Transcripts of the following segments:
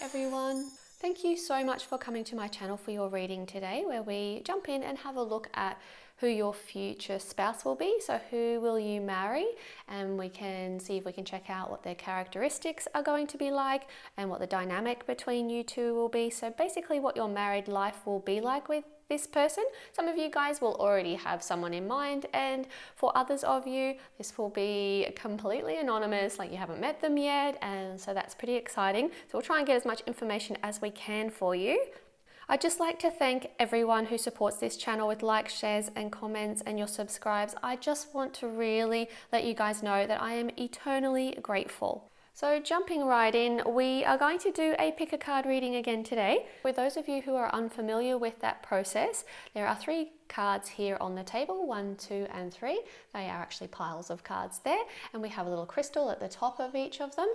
everyone. Thank you so much for coming to my channel for your reading today, where we jump in and have a look at who your future spouse will be. So who will you marry? And we can see if we can check out what their characteristics are going to be like and what the dynamic between you two will be. So basically what your married life will be like with this person. Some of you guys will already have someone in mind, and for others of you this will be completely anonymous, like you haven't met them yet, and so that's pretty exciting. So we'll try and get as much information as we can for you. I'd just like to thank everyone who supports this channel with likes, shares and comments and your subscribes. I just want to really let you guys know that I am eternally grateful. So jumping right in, we are going to do a pick a card reading again today. For those of you who are unfamiliar with that process, there are 3 cards here on the table, 1, 2 and 3. They are actually piles of cards there, and we have a little crystal at the top of each of them.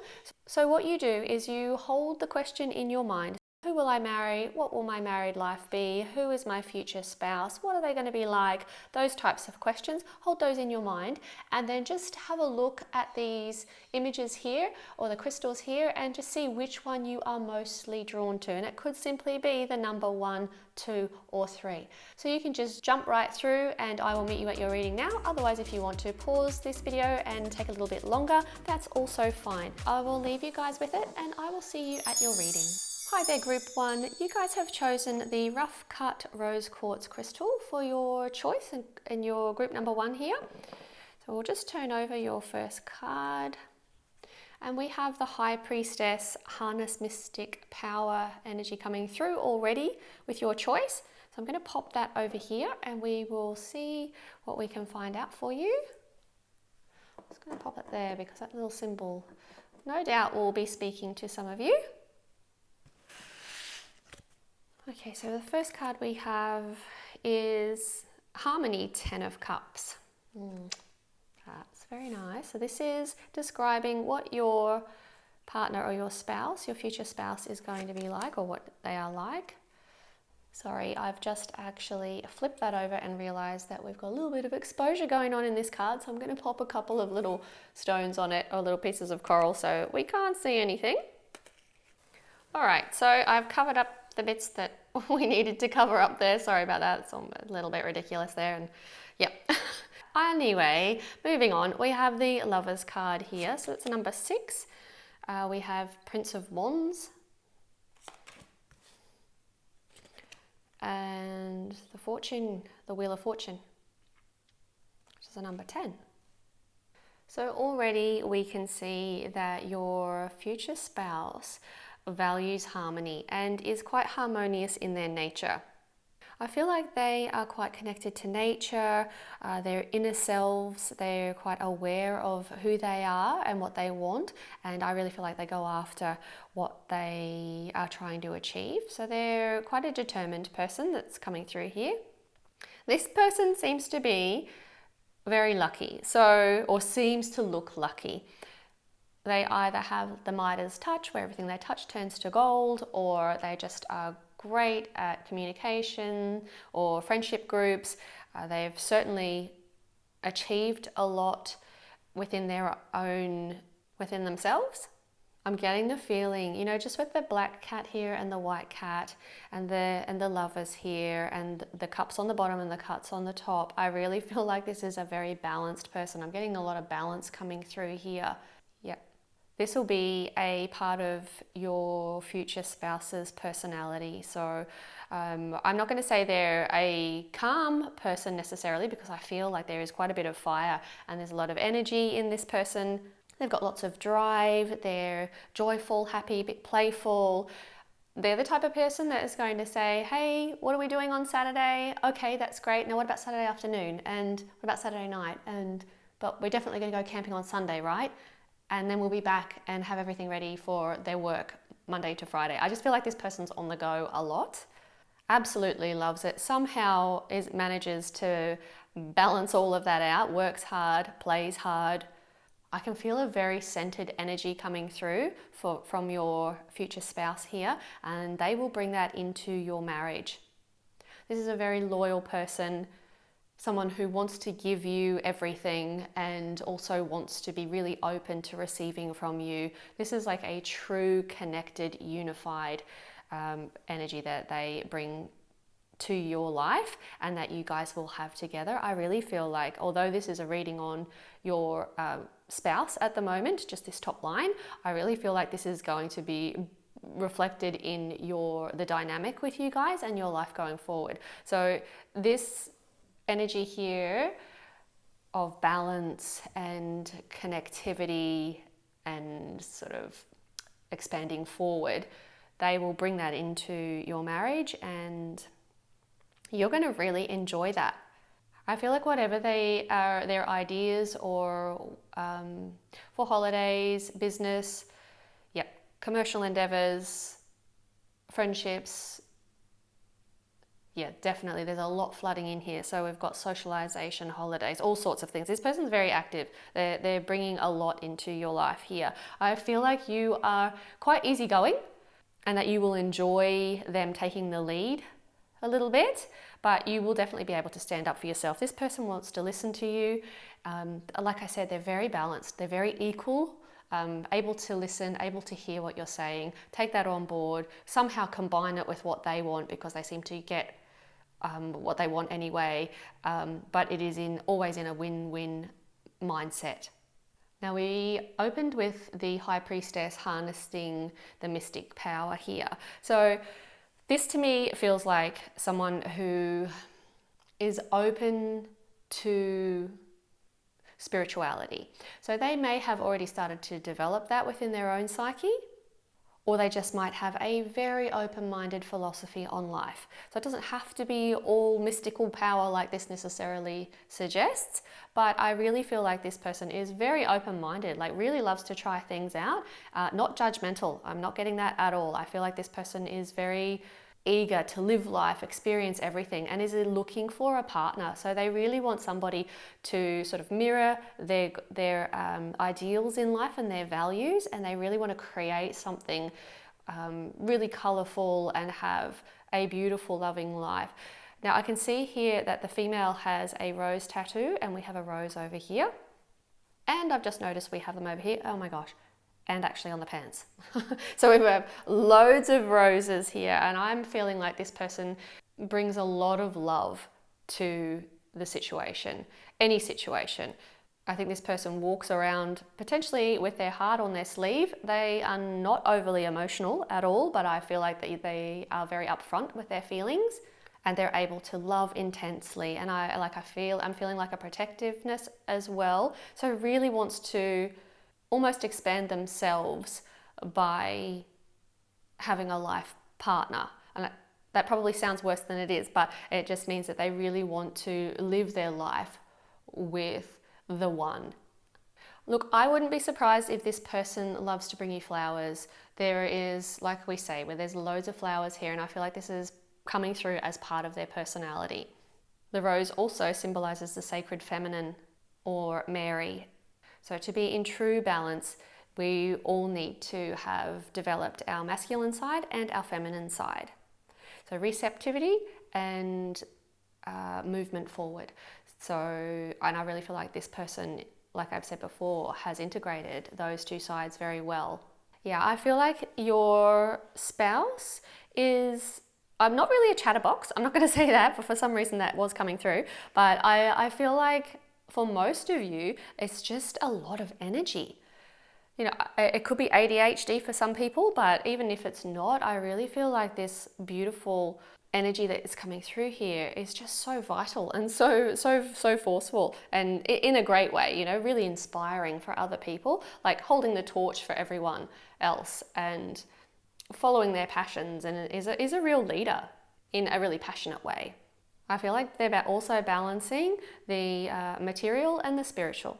So what you do is you hold the question in your mind. Who will I marry? What will my married life be? Who is my future spouse? What are they going to be like? Those types of questions. Hold those in your mind and then just have a look at these images here or the crystals here and just see which one you are mostly drawn to. And it could simply be the number 1, 2 or 3. So you can just jump right through and I will meet you at your reading now. Otherwise, if you want to pause this video and take a little bit longer, that's also fine. I will leave you guys with it and I will see you at your reading. Hi there group 1, you guys have chosen the rough cut rose quartz crystal for your choice in your group number 1 here. So we'll just turn over your first card and we have the High Priestess, harness mystic power energy coming through already with your choice. So I'm going to pop that over here and we will see what we can find out for you. I'm just going to pop it there because that little symbol no doubt will be speaking to some of you. Okay, so the first card we have is Harmony, 10 of Cups. That's very nice. So this is describing what your partner or your spouse, your future spouse, is going to be like, or what they are like. Sorry, I've just actually flipped that over and realized that we've got a little bit of exposure going on in this card. So I'm going to pop a couple of little stones on it or little pieces of coral so we can't see anything. All right, so I've covered up the bits that we needed to cover up there. Sorry about that, it's a little bit ridiculous there, and yeah. Anyway, moving on, we have the Lovers card here. So it's number 6. We have Prince of Wands and the Wheel of Fortune, which is a number 10. So already we can see that your future spouse values harmony and is quite harmonious in their nature. I feel like they are quite connected to nature, their inner selves. They're quite aware of who they are and what they want, and I really feel like they go after what they are trying to achieve. So they're quite a determined person that's coming through here. This person seems to be very lucky, or seems to look lucky. They either have the Midas touch, where everything they touch turns to gold, or they just are great at communication or friendship groups. They've certainly achieved a lot within themselves. I'm getting the feeling, you know, just with the black cat here and the white cat and the lovers here and the cups on the bottom and the cups on the top, I really feel like this is a very balanced person. I'm getting a lot of balance coming through here. Yep. This will be a part of your future spouse's personality. So I'm not going to say they're a calm person necessarily, because I feel like there is quite a bit of fire and there's a lot of energy in this person. They've got lots of drive, they're joyful, happy, a bit playful. They're the type of person that is going to say, hey, what are we doing on Saturday? Okay, that's great. Now what about Saturday afternoon? And what about Saturday night? But we're definitely going to go camping on Sunday, right? And then we'll be back and have everything ready for their work Monday to Friday. I just feel like this person's on the go a lot. Absolutely loves it. Somehow manages to balance all of that out, works hard, plays hard. I can feel a very centered energy coming through from your future spouse here, and they will bring that into your marriage. This is a very loyal person. someone who wants to give you everything and also wants to be really open to receiving from you. This is like a true connected, unified energy that they bring to your life and that you guys will have together. I really feel like, although this is a reading on your spouse at the moment, just this top line, I really feel like this is going to be reflected in the dynamic with you guys and your life going forward. So this energy here of balance and connectivity and sort of expanding forward, they will bring that into your marriage and you're going to really enjoy that. I feel like whatever they are, their ideas or for holidays, business, commercial endeavors, friendships, definitely there's a lot flooding in here. So we've got socialization, holidays, all sorts of things. This person's very active. They're bringing a lot into your life here. I feel like you are quite easygoing and that you will enjoy them taking the lead a little bit, but you will definitely be able to stand up for yourself. This person wants to listen to you. Like I said, they're very balanced. They're very equal, able to listen, able to hear what you're saying, take that on board, somehow combine it with what they want because they seem to get what they want anyway. But it is always in a win-win mindset. Now we opened with the High Priestess harnessing the mystic power here. So this to me feels like someone who is open to spirituality. So they may have already started to develop that within their own psyche, or they just might have a very open-minded philosophy on life. So it doesn't have to be all mystical power like this necessarily suggests, but I really feel like this person is very open-minded, like really loves to try things out, not judgmental. I'm not getting that at all. I feel like this person is very eager to live life, experience everything, and is looking for a partner. So they really want somebody to sort of mirror their ideals in life and their values, and they really want to create something really colourful and have a beautiful, loving life. Now I can see here that the female has a rose tattoo, and we have a rose over here, and I've just noticed we have them over here. Oh my gosh. And actually on the pants. So we have loads of roses here, and I'm feeling like this person brings a lot of love to the situation, any situation. I think this person walks around potentially with their heart on their sleeve. They are not overly emotional at all, but I feel like they are very upfront with their feelings and they're able to love intensely. And I'm feeling like a protectiveness as well. So really wants to almost expand themselves by having a life partner. And that probably sounds worse than it is, but it just means that they really want to live their life with the one. Look, I wouldn't be surprised if this person loves to bring you flowers. There is, like we say, where there's loads of flowers here, and I feel like this is coming through as part of their personality. The rose also symbolizes the sacred feminine, or Mary. So to be in true balance, we all need to have developed our masculine side and our feminine side. So receptivity and movement forward. So, and I really feel like this person, like I've said before, has integrated those two sides very well. Yeah, I feel like your spouse is, I'm not really a chatterbox, I'm not going to say that, but for some reason that was coming through, but I feel like for most of you, it's just a lot of energy. You know, it could be ADHD for some people, but even if it's not, I really feel like this beautiful energy that is coming through here is just so vital and so forceful, and in a great way, you know, really inspiring for other people, like holding the torch for everyone else and following their passions, and is a real leader in a really passionate way. I feel like they're also balancing the material and the spiritual,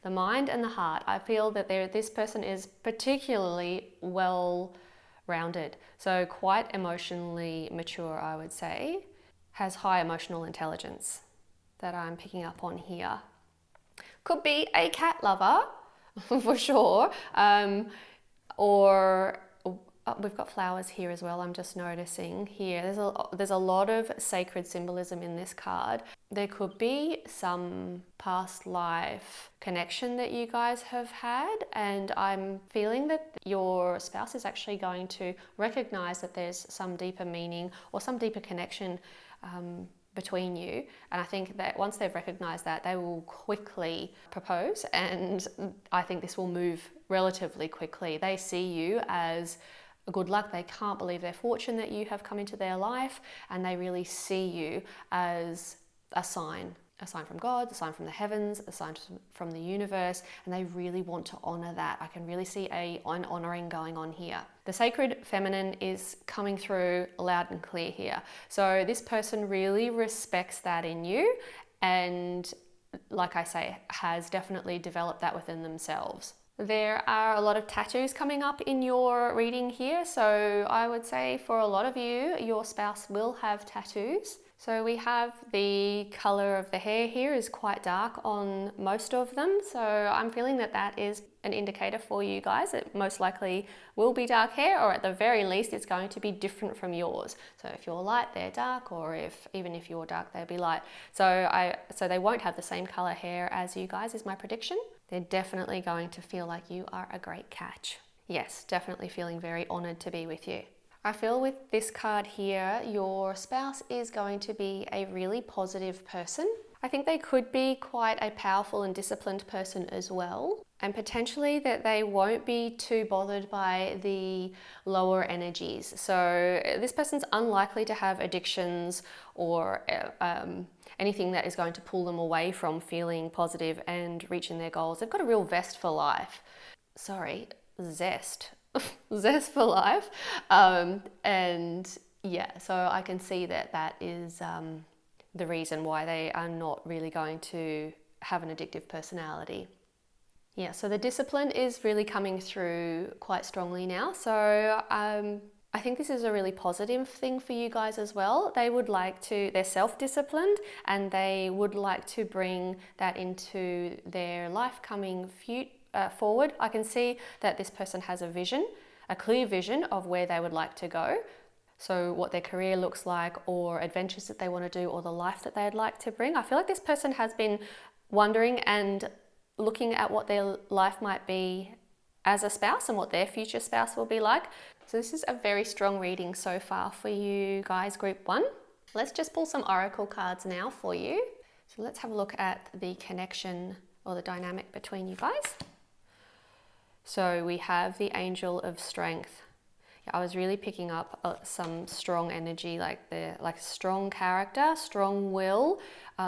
the mind and the heart. I feel that this person is particularly well-rounded, so quite emotionally mature, I would say, has high emotional intelligence that I'm picking up on here. Could be a cat lover, for sure, or we've got flowers here as well. I'm just noticing here. There's a lot of sacred symbolism in this card. There could be some past life connection that you guys have had, and I'm feeling that your spouse is actually going to recognize that there's some deeper meaning or some deeper connection between you. And I think that once they've recognized that, they will quickly propose, and I think this will move relatively quickly. They see you as good luck. They can't believe their fortune that you have come into their life, and they really see you as a sign from God, a sign from the heavens, a sign from the universe, and they really want to honor that. I can really see an honoring going on here. The sacred feminine is coming through loud and clear here. So this person really respects that in you, and like I say, has definitely developed that within themselves. There are a lot of tattoos coming up in your reading here, so I would say for a lot of you, your spouse will have tattoos. So we have the color of the hair here is quite dark on most of them, so I'm feeling that that is an indicator for you guys. It most likely will be dark hair, or at the very least it's going to be different from yours. So if you're light, they're dark, or even if you're dark, they'll be light. So they won't have the same color hair as you guys, is my prediction. They're definitely going to feel like you are a great catch. Yes, definitely feeling very honored to be with you. I feel with this card here, your spouse is going to be a really positive person. I think they could be quite a powerful and disciplined person as well. And potentially that they won't be too bothered by the lower energies. So this person's unlikely to have addictions or anything that is going to pull them away from feeling positive and reaching their goals. They've got a real zest for life. Zest for life. And yeah, so I can see that that is the reason why they are not really going to have an addictive personality. Yeah, so the discipline is really coming through quite strongly now. So I think this is a really positive thing for you guys as well. They're self-disciplined, and they would like to bring that into their life coming forward. I can see that this person has a clear vision of where they would like to go. So what their career looks like, or adventures that they want to do, or the life that they'd like to bring. I feel like this person has been wondering and looking at what their life might be as a spouse and what their future spouse will be like. So this is a very strong reading so far for you guys, group 1. Let's just pull some oracle cards now for you. So let's have a look at the connection or the dynamic between you guys. So we have the Angel of Strength. I was really picking up some strong energy, like strong character, strong will,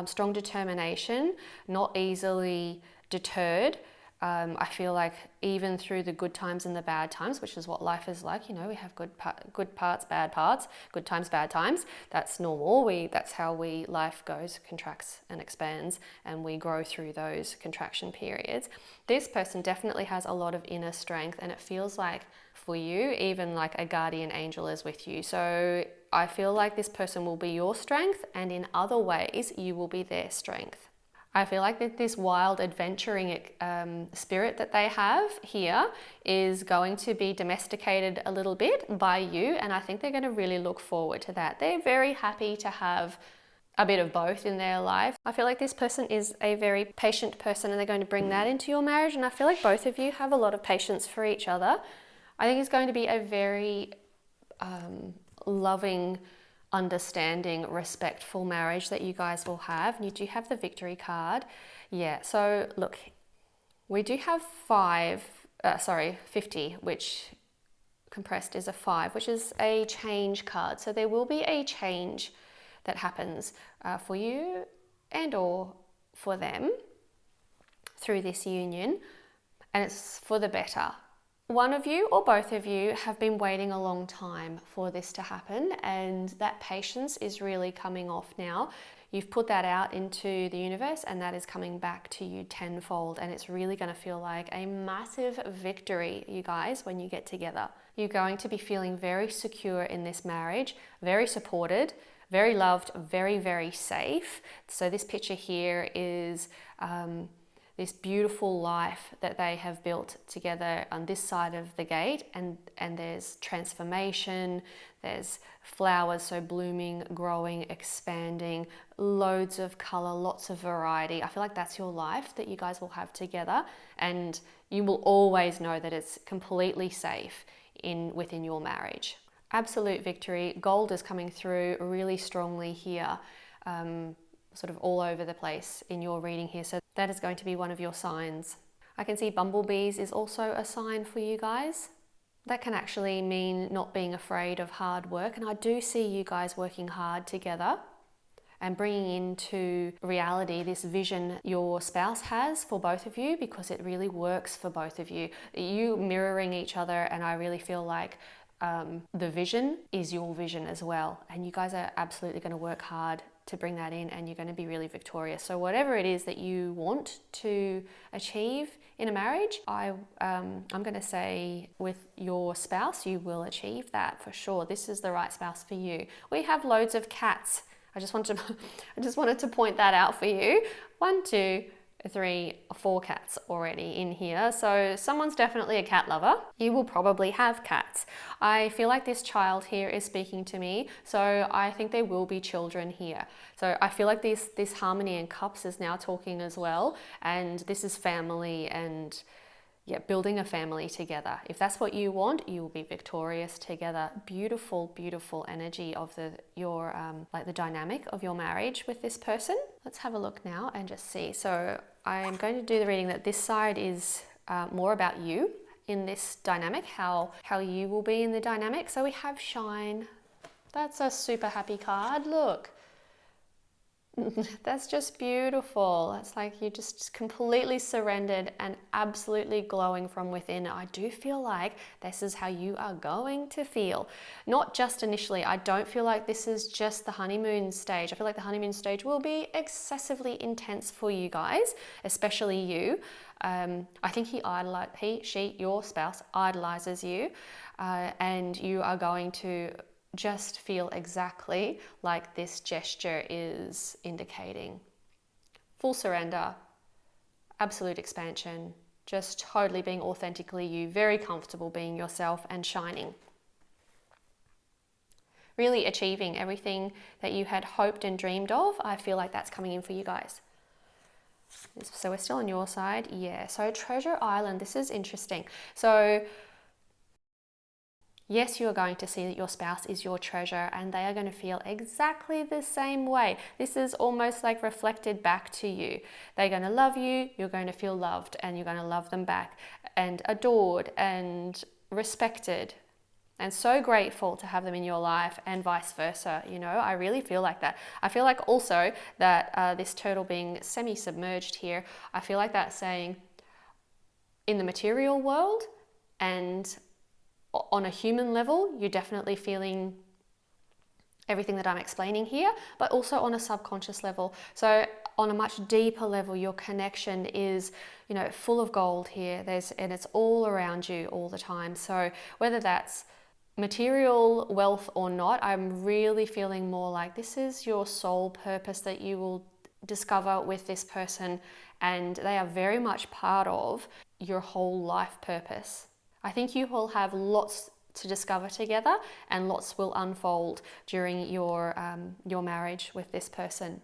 strong determination, not easily deterred. I feel like even through the good times and the bad times, which is what life is like, we have good parts, bad parts, good times, bad times. That's normal. That's how life goes, contracts and expands, and we grow through those contraction periods. This person definitely has a lot of inner strength, and it feels like for you, even like a guardian angel is with you. So I feel like this person will be your strength, and in other ways, you will be their strength. I feel like that this wild adventuring spirit that they have here is going to be domesticated a little bit by you, and I think they're going to really look forward to that. They're very happy to have a bit of both in their life. I feel like this person is a very patient person, and they're going to bring that into your marriage, and I feel like both of you have a lot of patience for each other. I think it's going to be a very loving, understanding, respectful marriage that you guys will have. And you do have the Victory card. Yeah, so look, we do have 50, which compressed is a 5, which is a change card. So there will be a change that happens for you and or for them through this union, and it's for the better. One of you or both of you have been waiting a long time for this to happen, and that patience is really coming off now. You've put that out into the universe, and that is coming back to you tenfold, and it's really going to feel like a massive victory, you guys, when you get together. You're going to be feeling very secure in this marriage, very supported, very loved, very, very safe. So this picture here is this beautiful life that they have built together on this side of the gate, and there's transformation, there's flowers so blooming, growing, expanding, loads of color, lots of variety. I feel like that's your life that you guys will have together, and you will always know that it's completely safe within your marriage. Absolute victory. Gold is coming through really strongly here, sort of all over the place in your reading here. So that is going to be one of your signs. I can see bumblebees is also a sign for you guys. That can actually mean not being afraid of hard work. And I do see you guys working hard together and bringing into reality this vision your spouse has for both of you, because it really works for both of you. You mirroring each other, and I really feel like the vision is your vision as well. And you guys are absolutely going to work hard to bring that in, and you're going to be really victorious. So whatever it is that you want to achieve in a marriage, I'm going to say with your spouse, you will achieve that for sure. This is the right spouse for you. We have loads of cats. I just wanted to point that out for you. 1, 2, 3, 4 cats already in here. So someone's definitely a cat lover. You will probably have cats. I feel like this child here is speaking to me. So I think there will be children here. So I feel like this Harmony in Cups is now talking as well. And this is family and building a family together. If that's what you want, you will be victorious together. Beautiful, beautiful energy of your the dynamic of your marriage with this person. Let's have a look now and just see. So I'm going to do the reading that this side is more about you in this dynamic, how you will be in the dynamic. So we have Shine. That's a super happy card. Look. That's just beautiful. It's like you just completely surrendered and absolutely glowing from within. I do feel like this is how you are going to feel. Not just initially. I don't feel like this is just the honeymoon stage. I feel like the honeymoon stage will be excessively intense for you guys, especially you. I think your spouse idolizes you, and you are going to just feel exactly like this gesture is indicating. Full surrender, absolute expansion, just totally being authentically you, very comfortable being yourself and shining. Really achieving everything that you had hoped and dreamed of. I feel like that's coming in for you guys. So we're still on your side. Yeah, so Treasure Island, this is interesting. So yes, you are going to see that your spouse is your treasure, and they are going to feel exactly the same way. This is almost like reflected back to you. They're going to love you, you're going to feel loved, and you're going to love them back, and adored and respected, and so grateful to have them in your life, and vice versa. You know, I really feel like that. I feel like also that this turtle being semi-submerged here, I feel like that's saying in the material world and on a human level, you're definitely feeling everything that I'm explaining here, but also on a subconscious level. So on a much deeper level, your connection is, full of gold here. And it's all around you all the time. So whether that's material wealth or not, I'm really feeling more like this is your soul purpose that you will discover with this person, and they are very much part of your whole life purpose. I think you will have lots to discover together, and lots will unfold during your marriage with this person.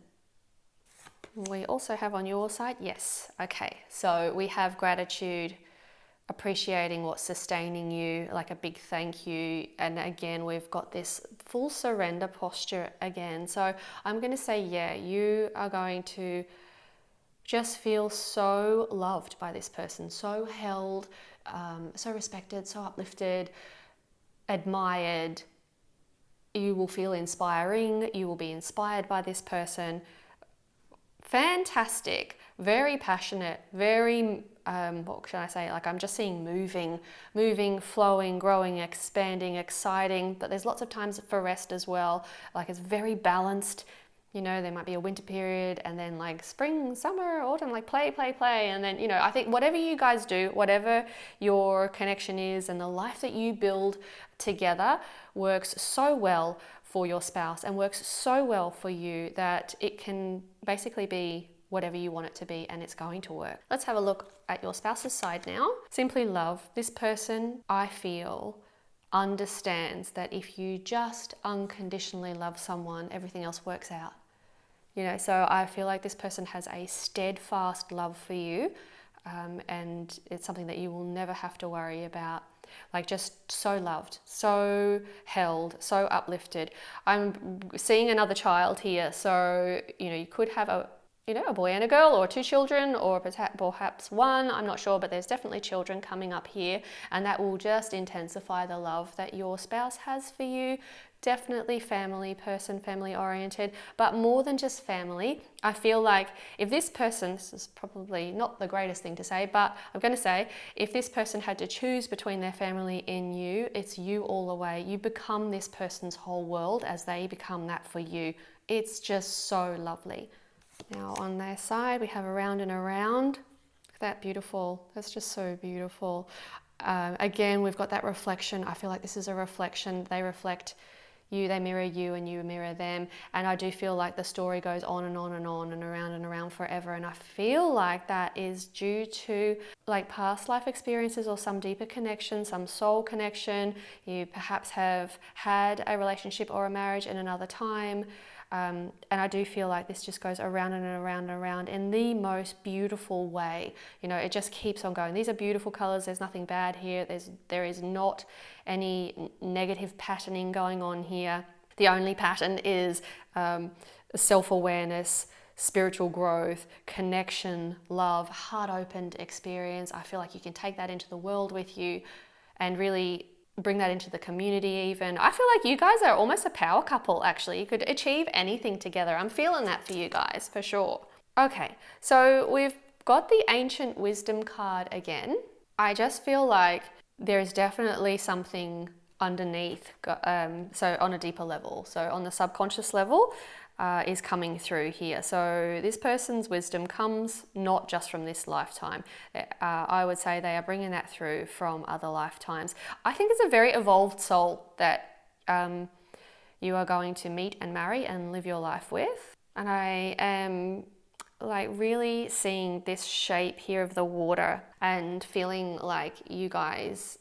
We also have on your side, yes, okay, so we have gratitude, appreciating what's sustaining you, like a big thank you. And again, we've got this full surrender posture again. So I'm going to say, you are going to just feel so loved by this person, so held, so respected, so uplifted, admired. You will feel inspiring. You will be inspired by this person. Fantastic, very passionate, very, what should I say? Like I'm just seeing moving, flowing, growing, expanding, exciting. But there's lots of times for rest as well. Like it's very balanced. There might be a winter period, and then like spring, summer, autumn, like play. And then, I think whatever you guys do, whatever your connection is, and the life that you build together works so well for your spouse and works so well for you that it can basically be whatever you want it to be, and it's going to work. Let's have a look at your spouse's side now. Simply love. This person, I feel, understands that if you just unconditionally love someone, everything else works out. You know, so I feel like this person has a steadfast love for you, and it's something that you will never have to worry about. Like, just so loved, so held, so uplifted. I'm seeing another child here, so you know, you could have a boy and a girl, or 2 children, or perhaps 1, I'm not sure, but there's definitely children coming up here, and that will just intensify the love that your spouse has for you. Definitely family oriented, but more than just family. I feel like if this person, this is probably not the greatest thing to say, but I'm going to say, if this person had to choose between their family and you, it's you all the way. You become this person's whole world as they become that for you. It's just so lovely. Now on their side, we have around and around. Look at that, beautiful. That's just so beautiful. Again, we've got that reflection. I feel like this is a reflection. They reflect you, they mirror you, and you mirror them. And I do feel like the story goes on and on and on and around forever. And I feel like that is due to like past life experiences or some deeper connection, some soul connection. You perhaps have had a relationship or a marriage in another time. And I do feel like this just goes around and around and around in the most beautiful way. You know, it just keeps on going. These are beautiful colors. There's nothing bad here. There is not any negative patterning going on here. The only pattern is self-awareness, spiritual growth, connection, love, heart-opened experience. I feel like you can take that into the world with you and really bring that into the community even. I feel like you guys are almost a power couple, actually. You could achieve anything together. I'm feeling that for you guys, for sure. Okay, so we've got the Ancient Wisdom card again. I just feel like there is definitely something underneath, so on a deeper level. So on the subconscious level, is coming through here. So this person's wisdom comes not just from this lifetime. I would say they are bringing that through from other lifetimes. I think it's a very evolved soul that you are going to meet and marry and live your life with. And I am like really seeing this shape here of the water and feeling like you guys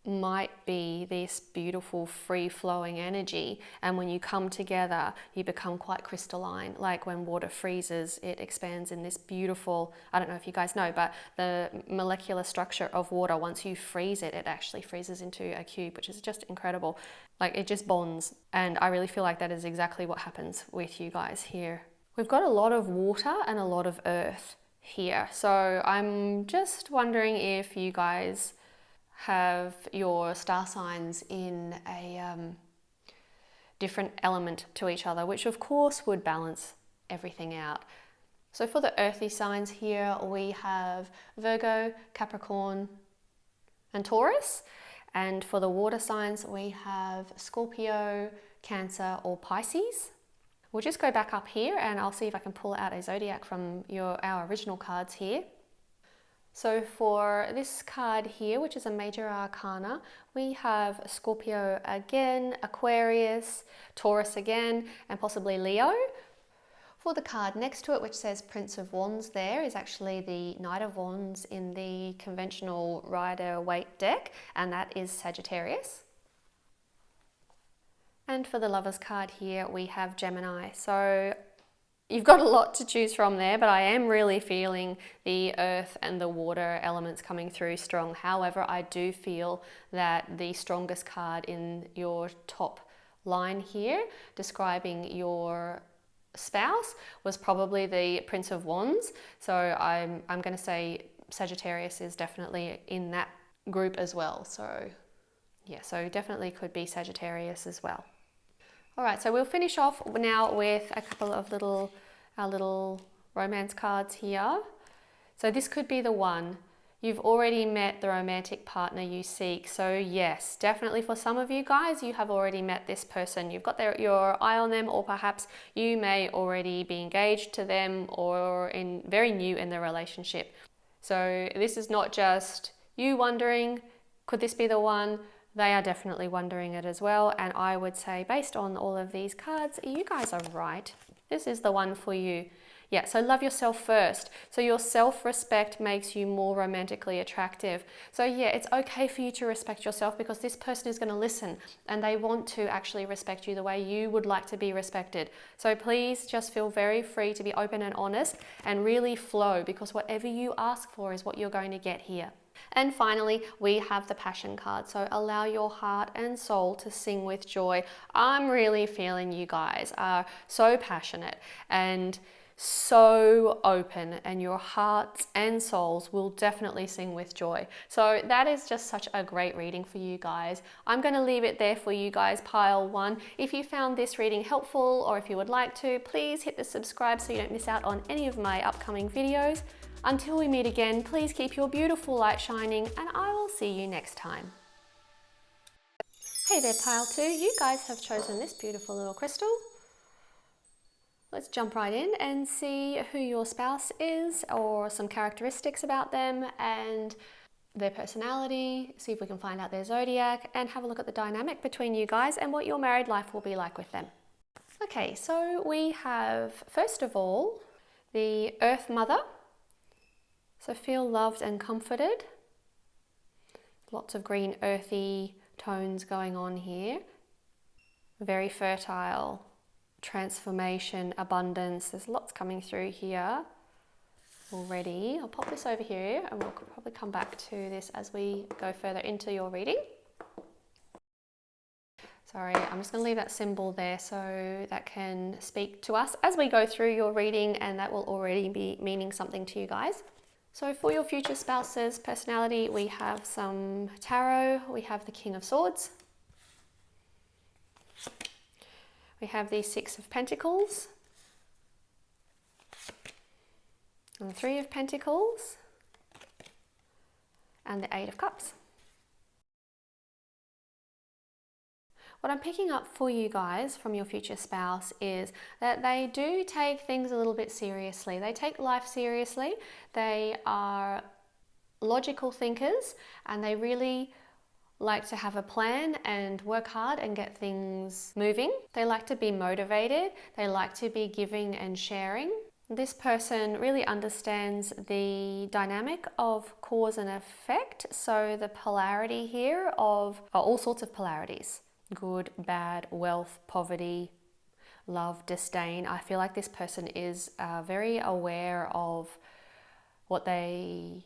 might be this beautiful free-flowing energy, and when you come together you become quite crystalline. Like when water freezes, it expands in this beautiful, I don't know if you guys know, but the molecular structure of water, once you freeze it, it actually freezes into a cube, which is just incredible. Like it just bonds, and I really feel like that is exactly what happens with you guys here. We've got a lot of water and a lot of earth here, so I'm just wondering if you guys have your star signs in a different element to each other, which of course would balance everything out. So for the earthy signs here, we have Virgo, Capricorn, and Taurus. And for the water signs, we have Scorpio, Cancer, or Pisces. We'll just go back up here and I'll see if I can pull out a zodiac from our original cards here. So for this card here, which is a major arcana, we have Scorpio again, Aquarius, Taurus again, and possibly Leo. For the card next to it, which says Prince of Wands, there is actually the Knight of Wands in the conventional Rider-Waite deck, and that is Sagittarius. And for the Lovers card here, we have Gemini. So you've got a lot to choose from there, but I am really feeling the earth and the water elements coming through strong. However, I do feel that the strongest card in your top line here, describing your spouse, was probably the Prince of Wands. So I'm going to say Sagittarius is definitely in that group as well. So yeah, so definitely could be Sagittarius as well. All right, so we'll finish off now with a couple of our little romance cards here. So this could be the one. You've already met the romantic partner you seek. So yes, definitely for some of you guys, you have already met this person. You've got your eye on them, or perhaps you may already be engaged to them or very new in the relationship. So this is not just you wondering, could this be the one? They are definitely wondering it as well. And I would say, based on all of these cards, you guys are right. This is the one for you. Yeah, so love yourself first. So your self-respect makes you more romantically attractive. So yeah, it's okay for you to respect yourself because this person is going to listen and they want to actually respect you the way you would like to be respected. So please just feel very free to be open and honest and really flow, because whatever you ask for is what you're going to get here. And finally, we have the Passion card. So allow your heart and soul to sing with joy. I'm really feeling you guys are so passionate and so open, and your hearts and souls will definitely sing with joy. So that is just such a great reading for you guys. I'm going to leave it there for you guys, pile one. If you found this reading helpful, or if you would like to, please hit the subscribe so you don't miss out on any of my upcoming videos. Until we meet again, please keep your beautiful light shining, and I will see you next time. Hey there, pile two. You guys have chosen this beautiful little crystal. Let's jump right in and see who your spouse is, or some characteristics about them and their personality. See if we can find out their zodiac and have a look at the dynamic between you guys and what your married life will be like with them. Okay, so we have, first of all, the Earth Mother. So feel loved and comforted. Lots of green earthy tones going on here. Very fertile. Transformation, abundance. There's lots coming through here already. I'll pop this over here and we'll probably come back to this as we go further into your reading. Sorry, I'm just going to leave that symbol there so that can speak to us as we go through your reading, and that will already be meaning something to you guys. So for your future spouse's personality, we have some tarot. We have the King of Swords. We have the Six of Pentacles, and the Three of Pentacles, and the Eight of Cups. What I'm picking up for you guys from your future spouse is that they do take things a little bit seriously. They take life seriously. They are logical thinkers, and they really like to have a plan and work hard and get things moving. They like to be motivated. They like to be giving and sharing. This person really understands the dynamic of cause and effect. So the polarity here of all sorts of polarities: good, bad, wealth, poverty, love, disdain. I feel like this person is very aware of what they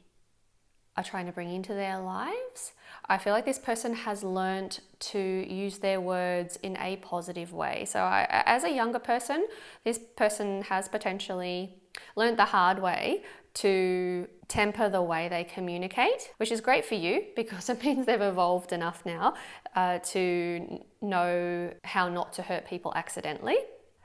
are trying to bring into their lives. I feel like this person has learnt to use their words in a positive way. So as a younger person, this person has potentially learnt the hard way to temper the way they communicate, which is great for you because it means they've evolved enough now to know how not to hurt people accidentally.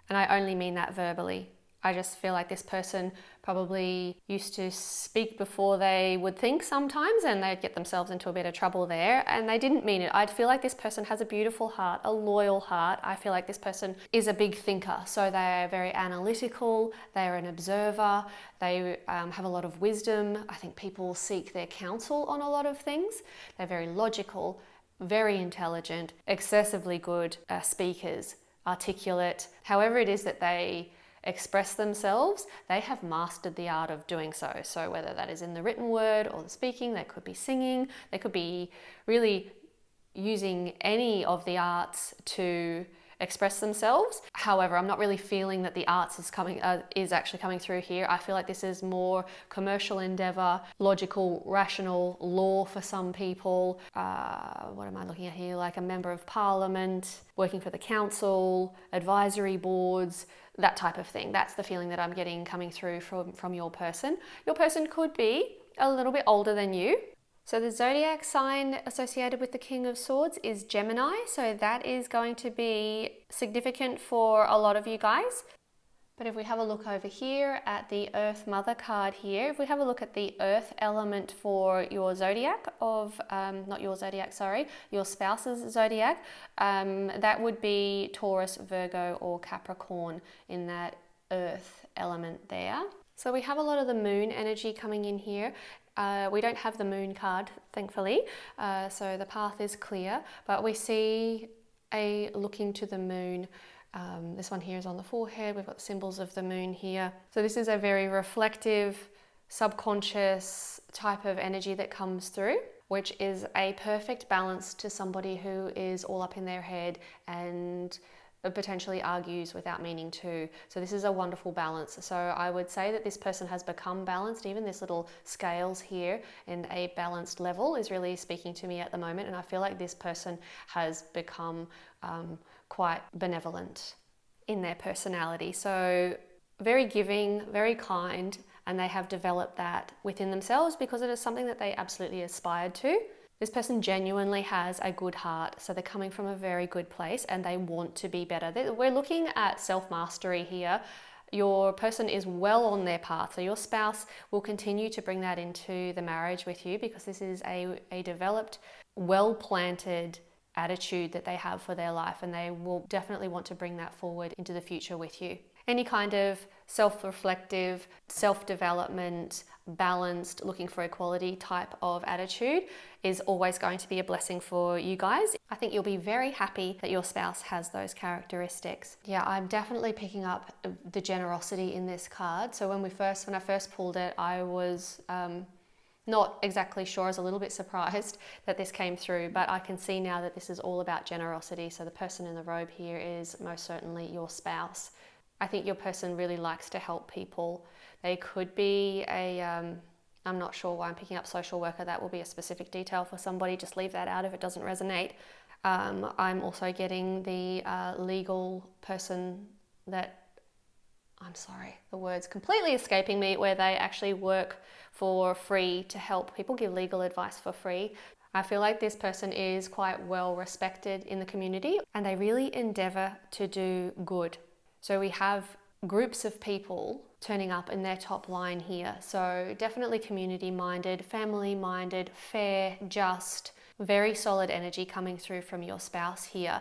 And I only mean that verbally. I just feel like this person probably used to speak before they would think sometimes, and they'd get themselves into a bit of trouble there, and they didn't mean it. I feel like this person has a beautiful heart, a loyal heart. I feel like this person is a big thinker. So they're very analytical, they're an observer, they have a lot of wisdom. I think people seek their counsel on a lot of things. They're very logical, very intelligent, excessively good speakers, articulate. However it is that they express themselves, they have mastered the art of doing so. So whether that is in the written word or the speaking, they could be singing, they could be really using any of the arts to express themselves. However, I'm not really feeling that the arts is actually coming through here. I feel like this is more commercial endeavor, logical, rational, law for some people. What am I looking at here? Like a member of parliament, working for the council, advisory boards, that type of thing. That's the feeling that I'm getting coming through from your person. Your person could be a little bit older than you. So the zodiac sign associated with the King of Swords is Gemini. So that is going to be significant for a lot of you guys. But if we have a look over here at the Earth Mother card here, if we have a look at the earth element for your zodiac your spouse's zodiac, that would be Taurus, Virgo, or Capricorn in that earth element there. So we have a lot of the moon energy coming in here. We don't have the moon card, thankfully, so the path is clear, but we see a looking to the moon This one here is on the forehead. We've got the symbols of the moon here. So this is a very reflective, subconscious type of energy that comes through, which is a perfect balance to somebody who is all up in their head and potentially argues without meaning to. So this is a wonderful balance. So I would say that this person has become balanced. Even this little scales here in a balanced level is really speaking to me at the moment. And I feel like this person has become quite benevolent in their personality. So very giving, very kind, and they have developed that within themselves because it is something that they absolutely aspired to. This person genuinely has a good heart, so they're coming from a very good place and they want to be better. We're looking at self-mastery here. Your person is well on their path, so your spouse will continue to bring that into the marriage with you because this is a developed, well-planted attitude that they have for their life, and they will definitely want to bring that forward into the future with you. Any kind of self-reflective, self-development, balanced, looking for equality type of attitude is always going to be a blessing for you guys. I think you'll be very happy that your spouse has those characteristics. Yeah, I'm definitely picking up the generosity in this card. So when I first pulled it, I was not exactly sure. I was a little bit surprised that this came through, but I can see now that this is all about generosity. So the person in the robe here is most certainly your spouse. I think your person really likes to help people. They could be I'm not sure why I'm picking up social worker. That will be a specific detail for somebody. Just leave that out if it doesn't resonate. I'm also getting the legal person that, I'm sorry, the word's completely escaping me, where they actually work for free to help people, give legal advice for free. I feel like this person is quite well respected in the community and they really endeavour to do good. So we have groups of people turning up in their top line here. So definitely community minded, family minded, fair, just, very solid energy coming through from your spouse here.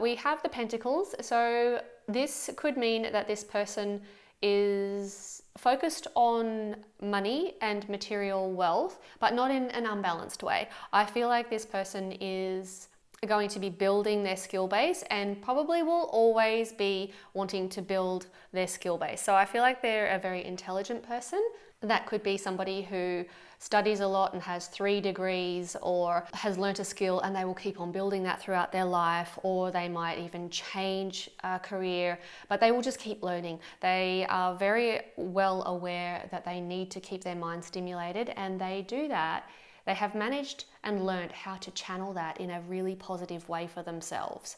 We have the Pentacles. So this could mean that this person is focused on money and material wealth, but not in an unbalanced way. I feel like this person is going to be building their skill base and probably will always be wanting to build their skill base. So I feel like they're a very intelligent person. That could be somebody who studies a lot and has 3 degrees or has learnt a skill and they will keep on building that throughout their life, or they might even change a career, but they will just keep learning. They are very well aware that they need to keep their mind stimulated, and they do that. They have managed and learned how to channel that in a really positive way for themselves.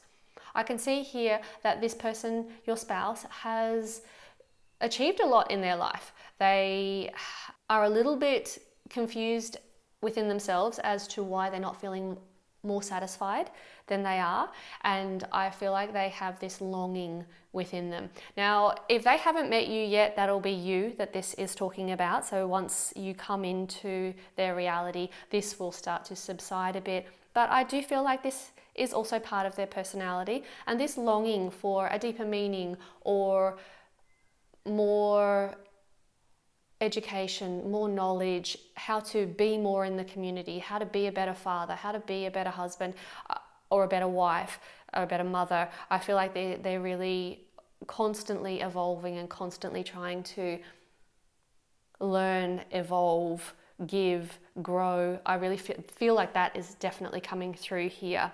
I can see here that this person, your spouse, has achieved a lot in their life. They are a little bit confused within themselves as to why they're not feeling more satisfied than they are, and I feel like they have this longing within them. Now, if they haven't met you yet, that'll be you that this is talking about. So once you come into their reality, this will start to subside a bit. But I do feel like this is also part of their personality, and this longing for a deeper meaning or more education, more knowledge, how to be more in the community, how to be a better father, how to be a better husband or a better wife or a better mother. I feel like they're really constantly evolving and constantly trying to learn, evolve, give, grow. I really feel like that is definitely coming through here.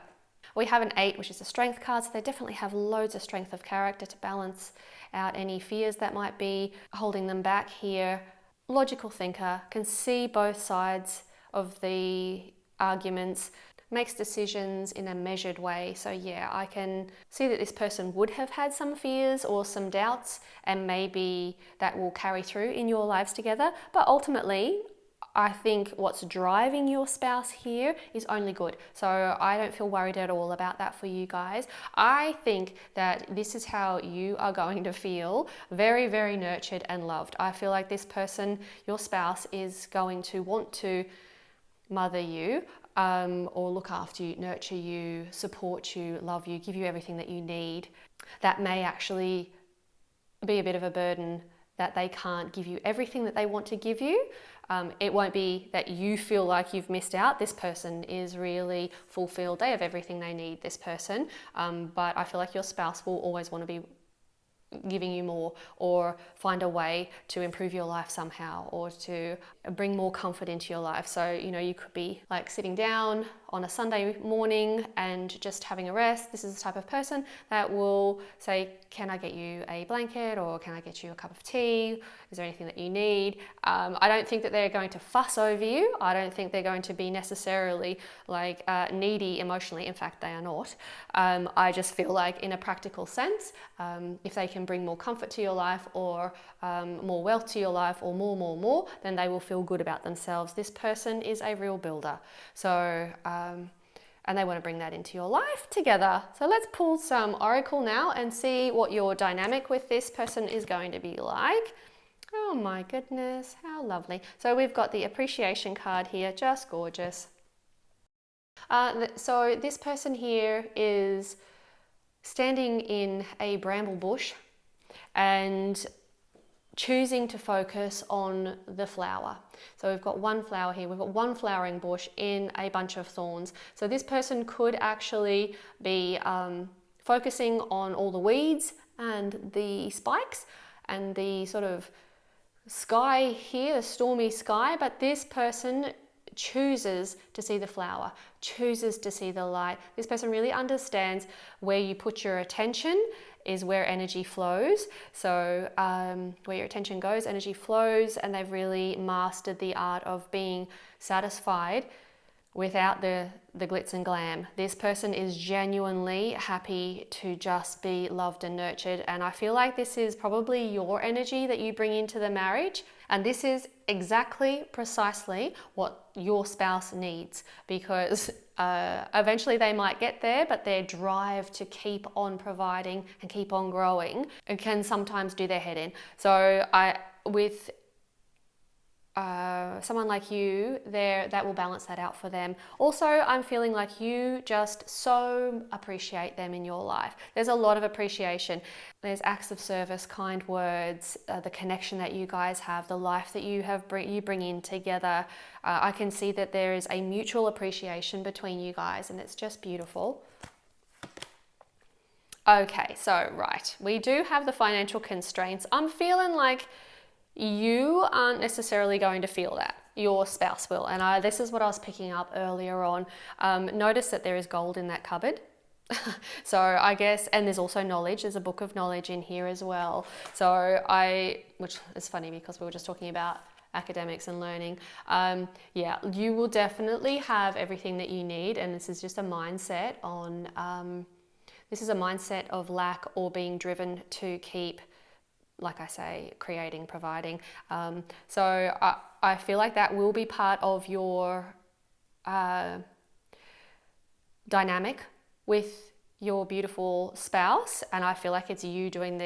We have an 8, which is a strength card, so they definitely have loads of strength of character to balance out any fears that might be holding them back here. Logical thinker, can see both sides of the arguments, makes decisions in a measured way. So yeah, I can see that this person would have had some fears or some doubts, and maybe that will carry through in your lives together. But ultimately, I think what's driving your spouse here is only good. So I don't feel worried at all about that for you guys. I think that this is how you are going to feel, very, very nurtured and loved. I feel like this person, your spouse, is going to want to mother you or look after you, nurture you, support you, love you, give you everything that you need. That may actually be a bit of a burden that they can't give you everything that they want to give you. It won't be that you feel like you've missed out. This person is really fulfilled. They have everything they need, this person. But I feel like your spouse will always want to be giving you more, or find a way to improve your life somehow, or to bring more comfort into your life. So, you know, you could be like sitting down on a Sunday morning and just having a rest. This is the type of person that will say, can I get you a blanket, or can I get you a cup of tea? Is there anything that you need? I don't think that they're going to fuss over you. I don't think they're going to be necessarily like needy emotionally. In fact, they are not. I just feel like in a practical sense, if they can bring more comfort to your life, or more wealth to your life, or more, then they will feel good about themselves. This person is a real builder. So, and they want to bring that into your life together. So let's pull some oracle now and see what your dynamic with this person is going to be like. Oh my goodness, how lovely. So we've got the appreciation card here, just gorgeous. So this person here is standing in a bramble bush and choosing to focus on the flower. So we've got one flower here, we've got one flowering bush in a bunch of thorns. So this person could actually be focusing on all the weeds and the spikes and the sort of sky here, the stormy sky, but this person chooses to see the flower, chooses to see the light. This person really understands where you put your attention is where energy flows. So where your attention goes, energy flows, and they've really mastered the art of being satisfied without the glitz and glam. This person is genuinely happy to just be loved and nurtured, and I feel like this is probably your energy that you bring into the marriage, and this is exactly precisely what your spouse needs, because eventually they might get there, but their drive to keep on providing and keep on growing can sometimes do their head in. So with someone like you there, that will balance that out for them. Also, I'm feeling like you just so appreciate them in your life. There's a lot of appreciation. There's acts of service, kind words, the connection that you guys have, the life that you bring in together. I can see that there is a mutual appreciation between you guys, and it's just beautiful. Okay, so right, we do have the financial constraints. I'm feeling like you aren't necessarily going to feel that. Your spouse will. And this is what I was picking up earlier on. Notice that there is gold in that cupboard. So I guess, and there's also knowledge. There's a book of knowledge in here as well. So which is funny because we were just talking about academics and learning. Yeah, you will definitely have everything that you need. And this is just a mindset on, this is a mindset of lack or being driven to keep, like I say, creating, providing. So I feel like that will be part of your dynamic with your beautiful spouse. And I feel like it's you doing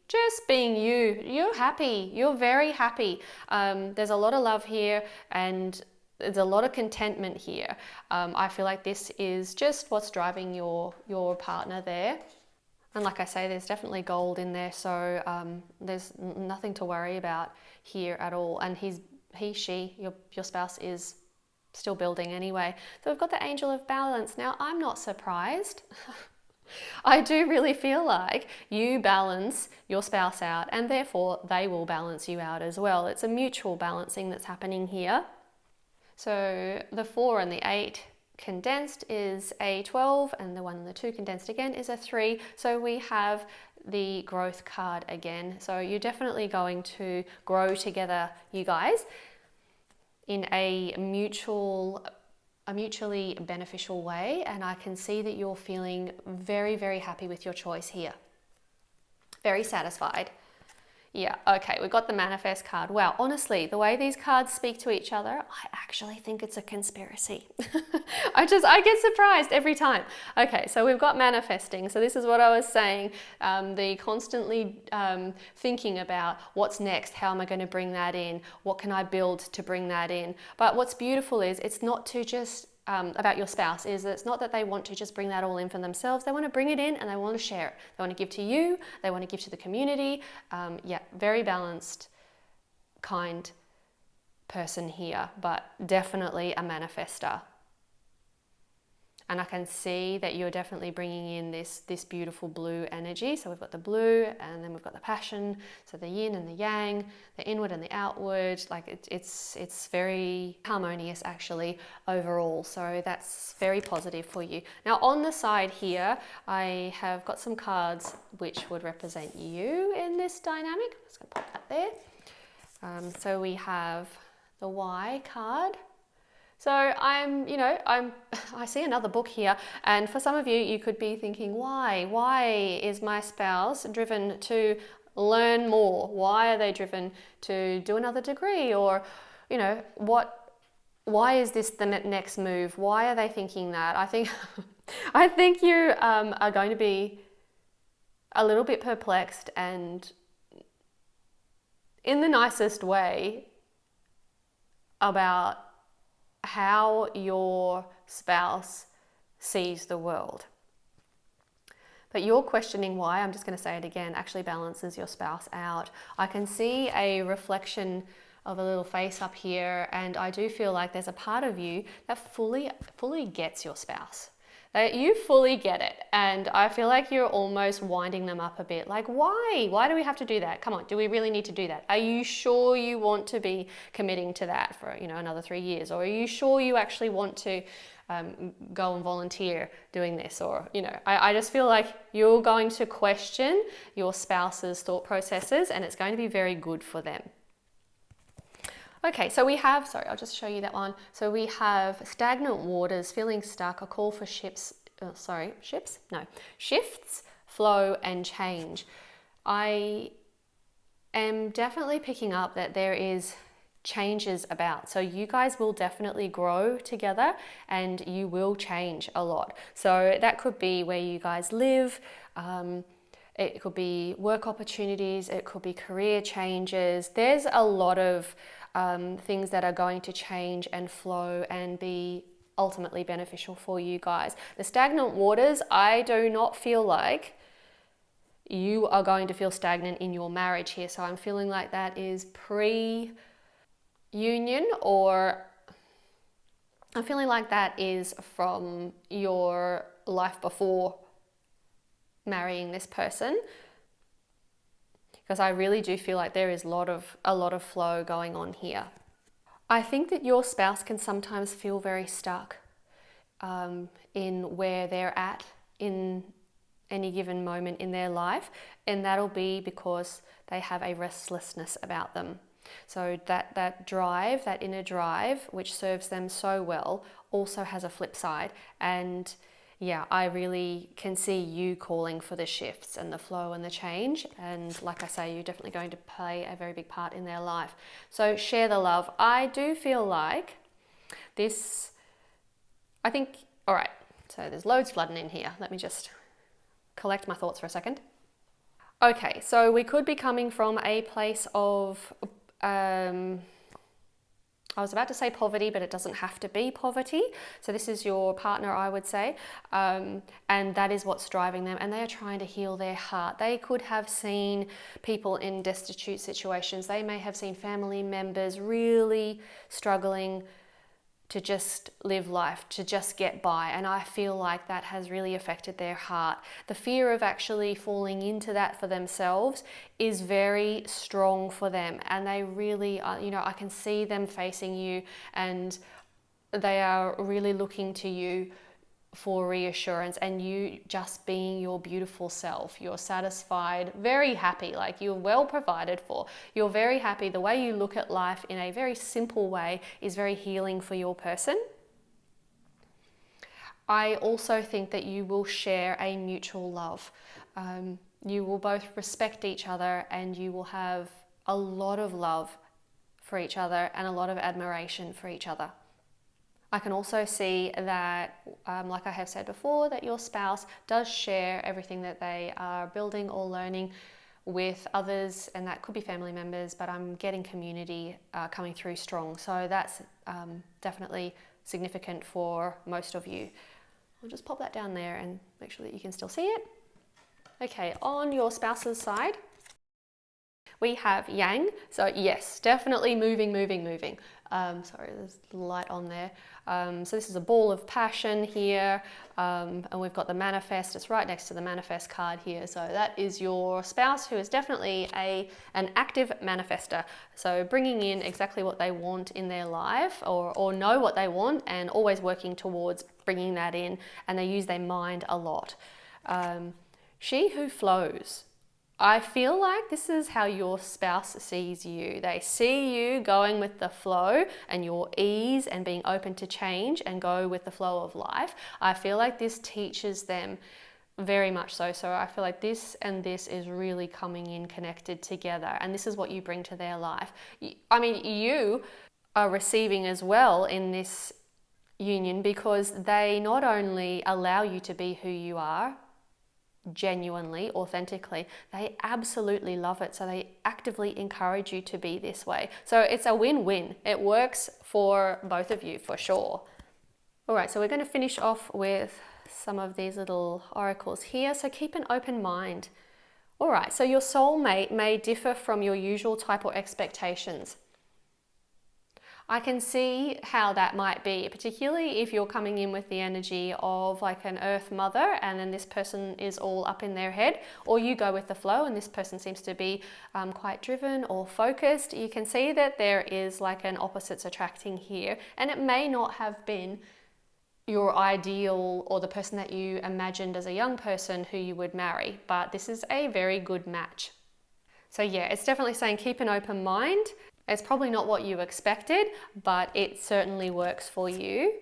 just being you. You're happy. You're very happy. There's a lot of love here, and there's a lot of contentment here. I feel like this is just what's driving your partner there. And like I say, there's definitely gold in there, so there's nothing to worry about here at all. And your spouse is still building anyway. So we've got the Angel of Balance. Now, I'm not surprised. I do really feel like you balance your spouse out, and therefore they will balance you out as well. It's a mutual balancing that's happening here. So the 4 and the 8 condensed is a 12, and the 1 and the 2 condensed again is a 3. So we have the growth card again. So you're definitely going to grow together, you guys, in a mutually beneficial way. And I can see that you're feeling very, very happy with your choice here. Very satisfied. Yeah, okay, we've got the manifest card. Wow, honestly, the way these cards speak to each other, I actually think it's a conspiracy. I get surprised every time. Okay, so we've got manifesting. So this is what I was saying, the constantly thinking about what's next, how am I going to bring that in, what can I build to bring that in. But what's beautiful is it's not to just about your spouse is that it's not that they want to just bring that all in for themselves. They want to bring it in and they want to share it. They want to give to you. They want to give to the community. Yeah, very balanced, kind person here, but definitely a manifester. And I can see that you're definitely bringing in this beautiful blue energy. So we've got the blue, and then we've got the passion. So the yin and the yang, the inward and the outward. Like it's very harmonious actually overall. So that's very positive for you. Now on the side here, I have got some cards which would represent you in this dynamic. I'm just going to pop that there. So we have the Y card. So I see another book here, and for some of you, you could be thinking, why? Why is my spouse driven to learn more? Why are they driven to do another degree? Or, why is this the next move? Why are they thinking that? I think you are going to be a little bit perplexed, and in the nicest way, about how your spouse sees the world. But you're questioning why, I'm just going to say it again, actually balances your spouse out. I can see a reflection of a little face up here, and I do feel like there's a part of you that fully gets your spouse. That you fully get it, and I feel like you're almost winding them up a bit. Like, why? Why do we have to do that? Come on, do we really need to do that? Are you sure you want to be committing to that for another 3 years? Or are you sure you actually want to go and volunteer doing this? Or I just feel like you're going to question your spouse's thought processes, and it's going to be very good for them. Okay, so we have, I'll just show you that one. So we have stagnant waters, feeling stuck, a call for shifts, flow and change. I am definitely picking up that there is changes about. So you guys will definitely grow together and you will change a lot. So that could be where you guys live. It could be work opportunities. It could be career changes. There's a lot of things that are going to change and flow and be ultimately beneficial for you guys. The stagnant waters, I do not feel like you are going to feel stagnant in your marriage here. So I'm feeling like that is pre-union, or I'm feeling like that is from your life before marrying this person. Because I really do feel like there is a lot of flow going on here. I think that your spouse can sometimes feel very stuck in where they're at in any given moment in their life, and that'll be because they have a restlessness about them. So that drive, that inner drive, which serves them so well, also has a flip side. And yeah, I really can see you calling for the shifts and the flow and the change. And like I say, you're definitely going to play a very big part in their life. So share the love. I do feel like this, all right, so there's loads flooding in here. Let me just collect my thoughts for a second. Okay, so we could be coming from a place of, I was about to say poverty, but it doesn't have to be poverty. So this is your partner, I would say, and that is what's driving them, and they are trying to heal their heart. They could have seen people in destitute situations. They may have seen family members really struggling to just live life, to just get by. And I feel like that has really affected their heart. The fear of actually falling into that for themselves is very strong for them. And they really, I can see them facing you, and they are really looking to you for reassurance, and you just being your beautiful self. You're satisfied, very happy, like you're well provided for. You're very happy. The way you look at life in a very simple way is very healing for your person. I also think that you will share a mutual love. You will both respect each other, and you will have a lot of love for each other and a lot of admiration for each other. I can also see that, like I have said before, that your spouse does share everything that they are building or learning with others, and that could be family members, but I'm getting community coming through strong. So that's definitely significant for most of you. I'll just pop that down there and make sure that you can still see it. Okay, on your spouse's side, we have Yang. So yes, definitely moving. Sorry, there's light on there. So this is a ball of passion here, and we've got the manifest. It's right next to the manifest card here. So that is your spouse, who is definitely an active manifester. So bringing in exactly what they want in their life, or know what they want, and always working towards bringing that in. And they use their mind a lot. She who flows. I feel like this is how your spouse sees you. They see you going with the flow and your ease and being open to change and go with the flow of life. I feel like this teaches them very much so. So I feel like this and this is really coming in connected together, and this is what you bring to their life. I mean, you are receiving as well in this union, because they not only allow you to be who you are, genuinely, authentically, they absolutely love it. So they actively encourage you to be this way. So it's a win-win. It works for both of you for sure. All right, so we're going to finish off with some of these little oracles here. So keep an open mind. All right, so your soulmate may differ from your usual type or expectations. I can see how that might be, particularly if you're coming in with the energy of like an earth mother, and then this person is all up in their head, or you go with the flow and this person seems to be quite driven or focused. You can see that there is like an opposites attracting here, and it may not have been your ideal or the person that you imagined as a young person who you would marry, but this is a very good match. So yeah, it's definitely saying keep an open mind. It's probably not what you expected, but it certainly works for you.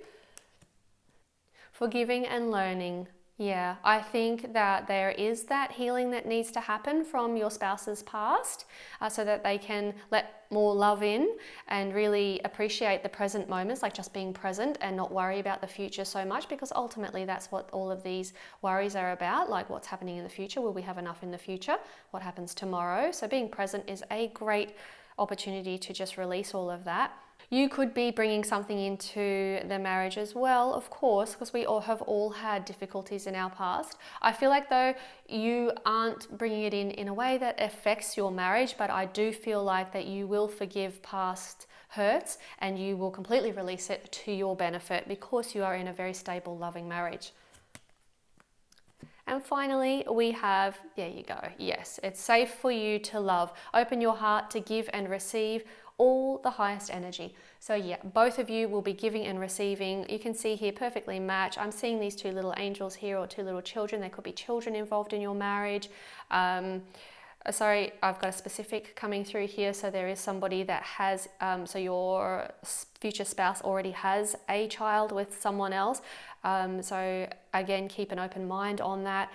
Forgiving and learning. Yeah, I think that there is that healing that needs to happen from your spouse's past, so that they can let more love in and really appreciate the present moments, like just being present and not worry about the future so much, because ultimately that's what all of these worries are about, like what's happening in the future. Will we have enough in the future? What happens tomorrow? So being present is a great opportunity to just release all of that. You could be bringing something into the marriage as well, of course, because we all have had difficulties in our past. I feel like though you aren't bringing it in a way that affects your marriage, but I do feel like that you will forgive past hurts and you will completely release it to your benefit, because you are in a very stable, loving marriage. And finally, we have, there you go, yes, it's safe for you to love. Open your heart to give and receive all the highest energy. So yeah, both of you will be giving and receiving. You can see here perfectly match. I'm seeing these two little angels here, or two little children. There could be children involved in your marriage. Sorry, I've got a specific coming through here. So there is somebody that has, so your future spouse already has a child with someone else. So again, keep an open mind on that,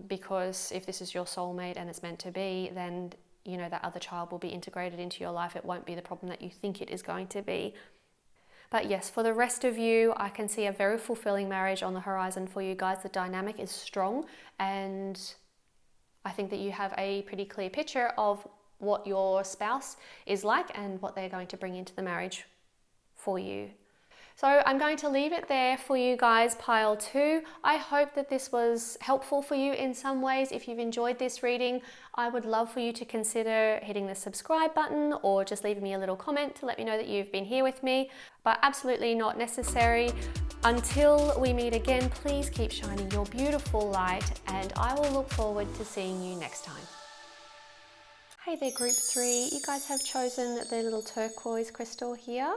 because if this is your soulmate and it's meant to be, then you know that other child will be integrated into your life. It won't be the problem that you think it is going to be. But yes, for the rest of you, I can see a very fulfilling marriage on the horizon for you guys. The dynamic is strong, and I think that you have a pretty clear picture of what your spouse is like and what they're going to bring into the marriage for you. So I'm going to leave it there for you guys, pile 2. I hope that this was helpful for you in some ways. If you've enjoyed this reading, I would love for you to consider hitting the subscribe button, or just leaving me a little comment to let me know that you've been here with me, but absolutely not necessary. Until we meet again, please keep shining your beautiful light, and I will look forward to seeing you next time. Hey there, group 3. You guys have chosen the little turquoise crystal here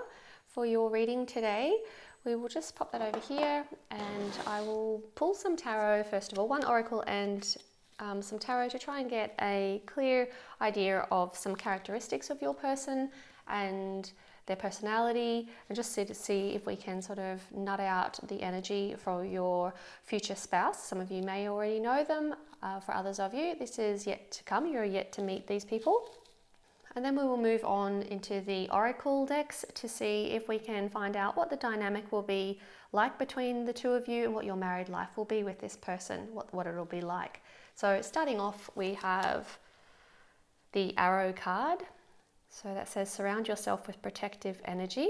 for your reading today. We will just pop that over here, and I will pull some tarot first of all, one oracle and some tarot, to try and get a clear idea of some characteristics of your person and their personality, and just to see if we can sort of nut out the energy for your future spouse. Some of you may already know them. For others of you, this is yet to come. You're yet to meet these people. And then we will move on into the oracle decks to see if we can find out what the dynamic will be like between the two of you, and what your married life will be with this person, what it'll be like. So starting off, we have the arrow card. So that says surround yourself with protective energy.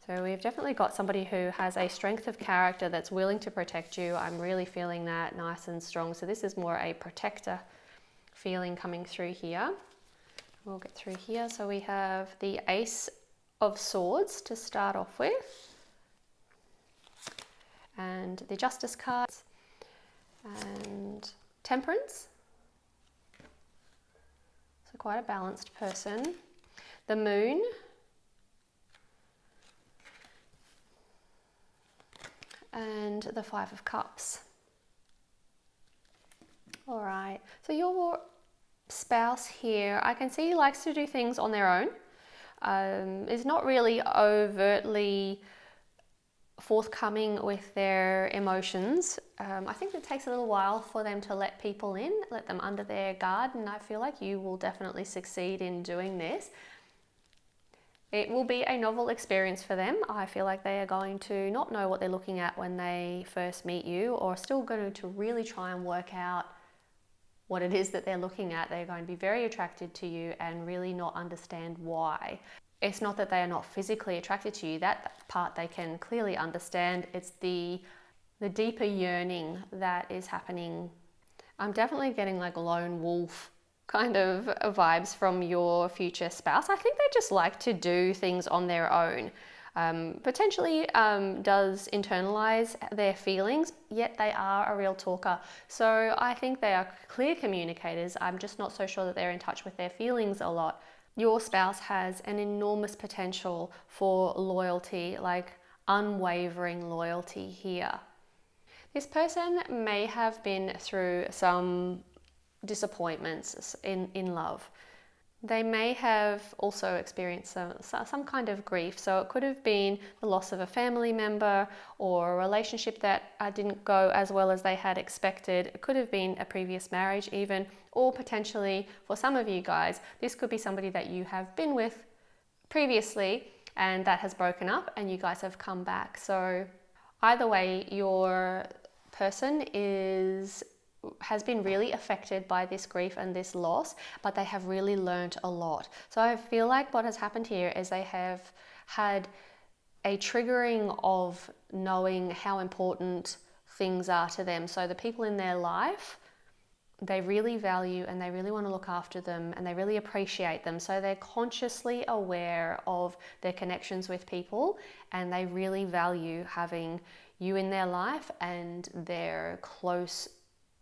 So we've definitely got somebody who has a strength of character that's willing to protect you. I'm really feeling that nice and strong. So this is more a protector feeling coming through here. We'll get through here. So we have the Ace of Swords to start off with, and the Justice cards, and Temperance. So quite a balanced person. The Moon, and the Five of Cups. All right, so your spouse here, I can see likes to do things on their own. Is not really overtly forthcoming with their emotions. I think it takes a little while for them to let people in, let them under their guard, and I feel like you will definitely succeed in doing this. It will be a novel experience for them. I feel like they are going to not know what they're looking at when they first meet you, or still going to really try and work out what it is that they're looking at. They're going to be very attracted to you and really not understand why. It's not that they are not physically attracted to you. That part they can clearly understand. It's the deeper yearning that is happening. I'm definitely getting like lone wolf kind of vibes from your future spouse. I think they just like to do things on their own. Potentially does internalize their feelings, yet they are a real talker. So I think they are clear communicators. I'm just not so sure that they're in touch with their feelings a lot. Your spouse has an enormous potential for loyalty, like unwavering loyalty here. This person may have been through some disappointments in love. They may have also experienced some kind of grief. So it could have been the loss of a family member, or a relationship that didn't go as well as they had expected. It could have been a previous marriage even, or potentially for some of you guys, this could be somebody that you have been with previously and that has broken up and you guys have come back. So either way, your person has been really affected by this grief and this loss, but they have really learned a lot. So I feel like what has happened here is they have had a triggering of knowing how important things are to them. So the people in their life, they really value and they really want to look after them and they really appreciate them. So they're consciously aware of their connections with people and they really value having you in their life and their close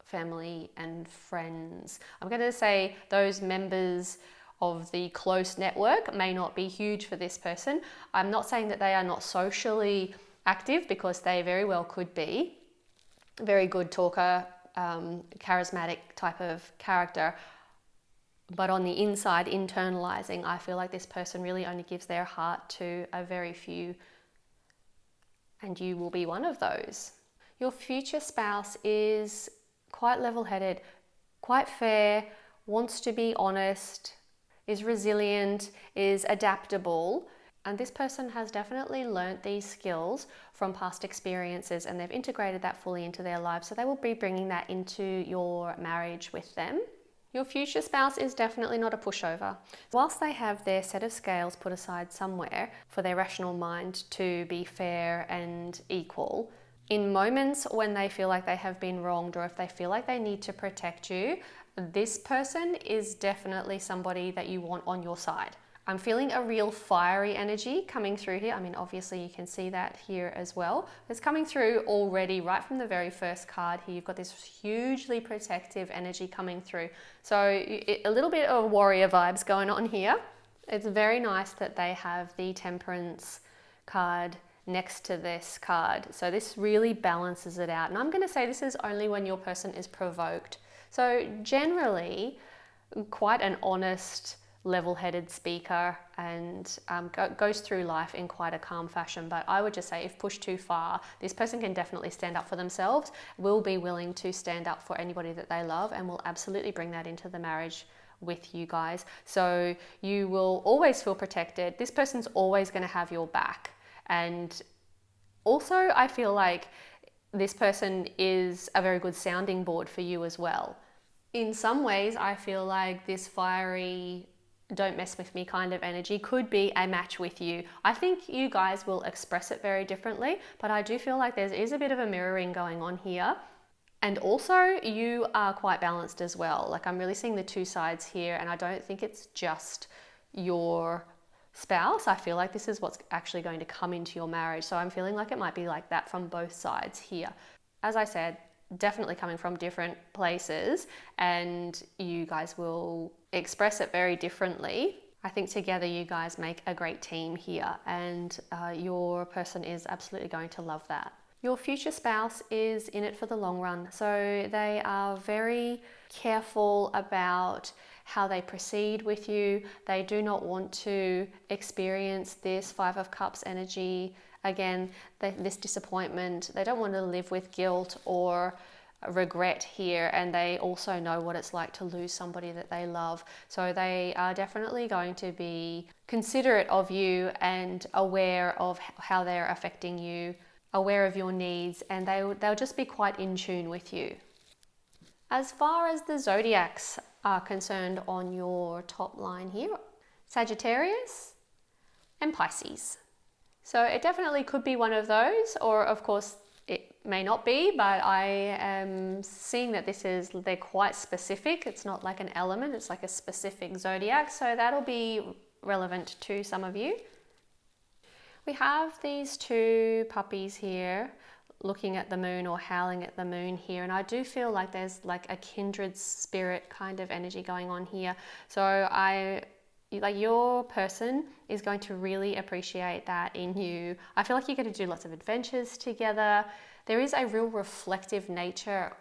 family and friends. I'm going to say those members of the close network may not be huge for this person. I'm not saying that they are not socially active, because they very well could be. Very good talker, charismatic type of character. But on the inside, internalizing, I feel like this person really only gives their heart to a very few, and you will be one of those. Your future spouse is quite level-headed, quite fair, wants to be honest, is resilient, is adaptable. And this person has definitely learnt these skills from past experiences and they've integrated that fully into their lives. So they will be bringing that into your marriage with them. Your future spouse is definitely not a pushover. Whilst they have their set of scales put aside somewhere for their rational mind to be fair and equal, in moments when they feel like they have been wronged or if they feel like they need to protect you, this person is definitely somebody that you want on your side. I'm feeling a real fiery energy coming through here. I mean, obviously you can see that here as well. It's coming through already right from the very first card here. You've got this hugely protective energy coming through. So a little bit of warrior vibes going on here. It's very nice that they have the Temperance card next to this card. So this really balances it out. And I'm going to say this is only when your person is provoked. So generally, quite an honest, level-headed speaker and goes through life in quite a calm fashion. But I would just say if pushed too far, this person can definitely stand up for themselves, will be willing to stand up for anybody that they love, and will absolutely bring that into the marriage with you guys. So you will always feel protected. This person's always going to have your back. And also I feel like this person is a very good sounding board for you as well. In some ways, I feel like this fiery don't mess with me kind of energy could be a match with you. I think you guys will express it very differently, but I do feel like there is a bit of a mirroring going on here. And also you are quite balanced as well. Like I'm really seeing the two sides here, and I don't think it's just your spouse. I feel like this is what's actually going to come into your marriage. So I'm feeling like it might be like that from both sides here. As I said, definitely coming from different places, and you guys will express it very differently. I think together you guys make a great team here, and your person is absolutely going to love that. Your future spouse is in it for the long run, so they are very careful about how they proceed with you. They do not want to experience this Five of Cups energy again, this disappointment. They don't want to live with guilt or regret here, and they also know what it's like to lose somebody that they love. So they are definitely going to be considerate of you and aware of how they're affecting you, aware of your needs, and they'll just be quite in tune with you. As far as the zodiacs are concerned on your top line here, Sagittarius and Pisces. So it definitely could be one of those, or of course it may not be, but I am seeing that they're quite specific. It's not like an element, it's like a specific zodiac, so that'll be relevant to some of you. We have these two puppies here looking at the moon or howling at the moon here, and I do feel like there's like a kindred spirit kind of energy going on here. So your person is going to really appreciate that in you. I feel like you're going to do lots of adventures together. There is a real reflective nature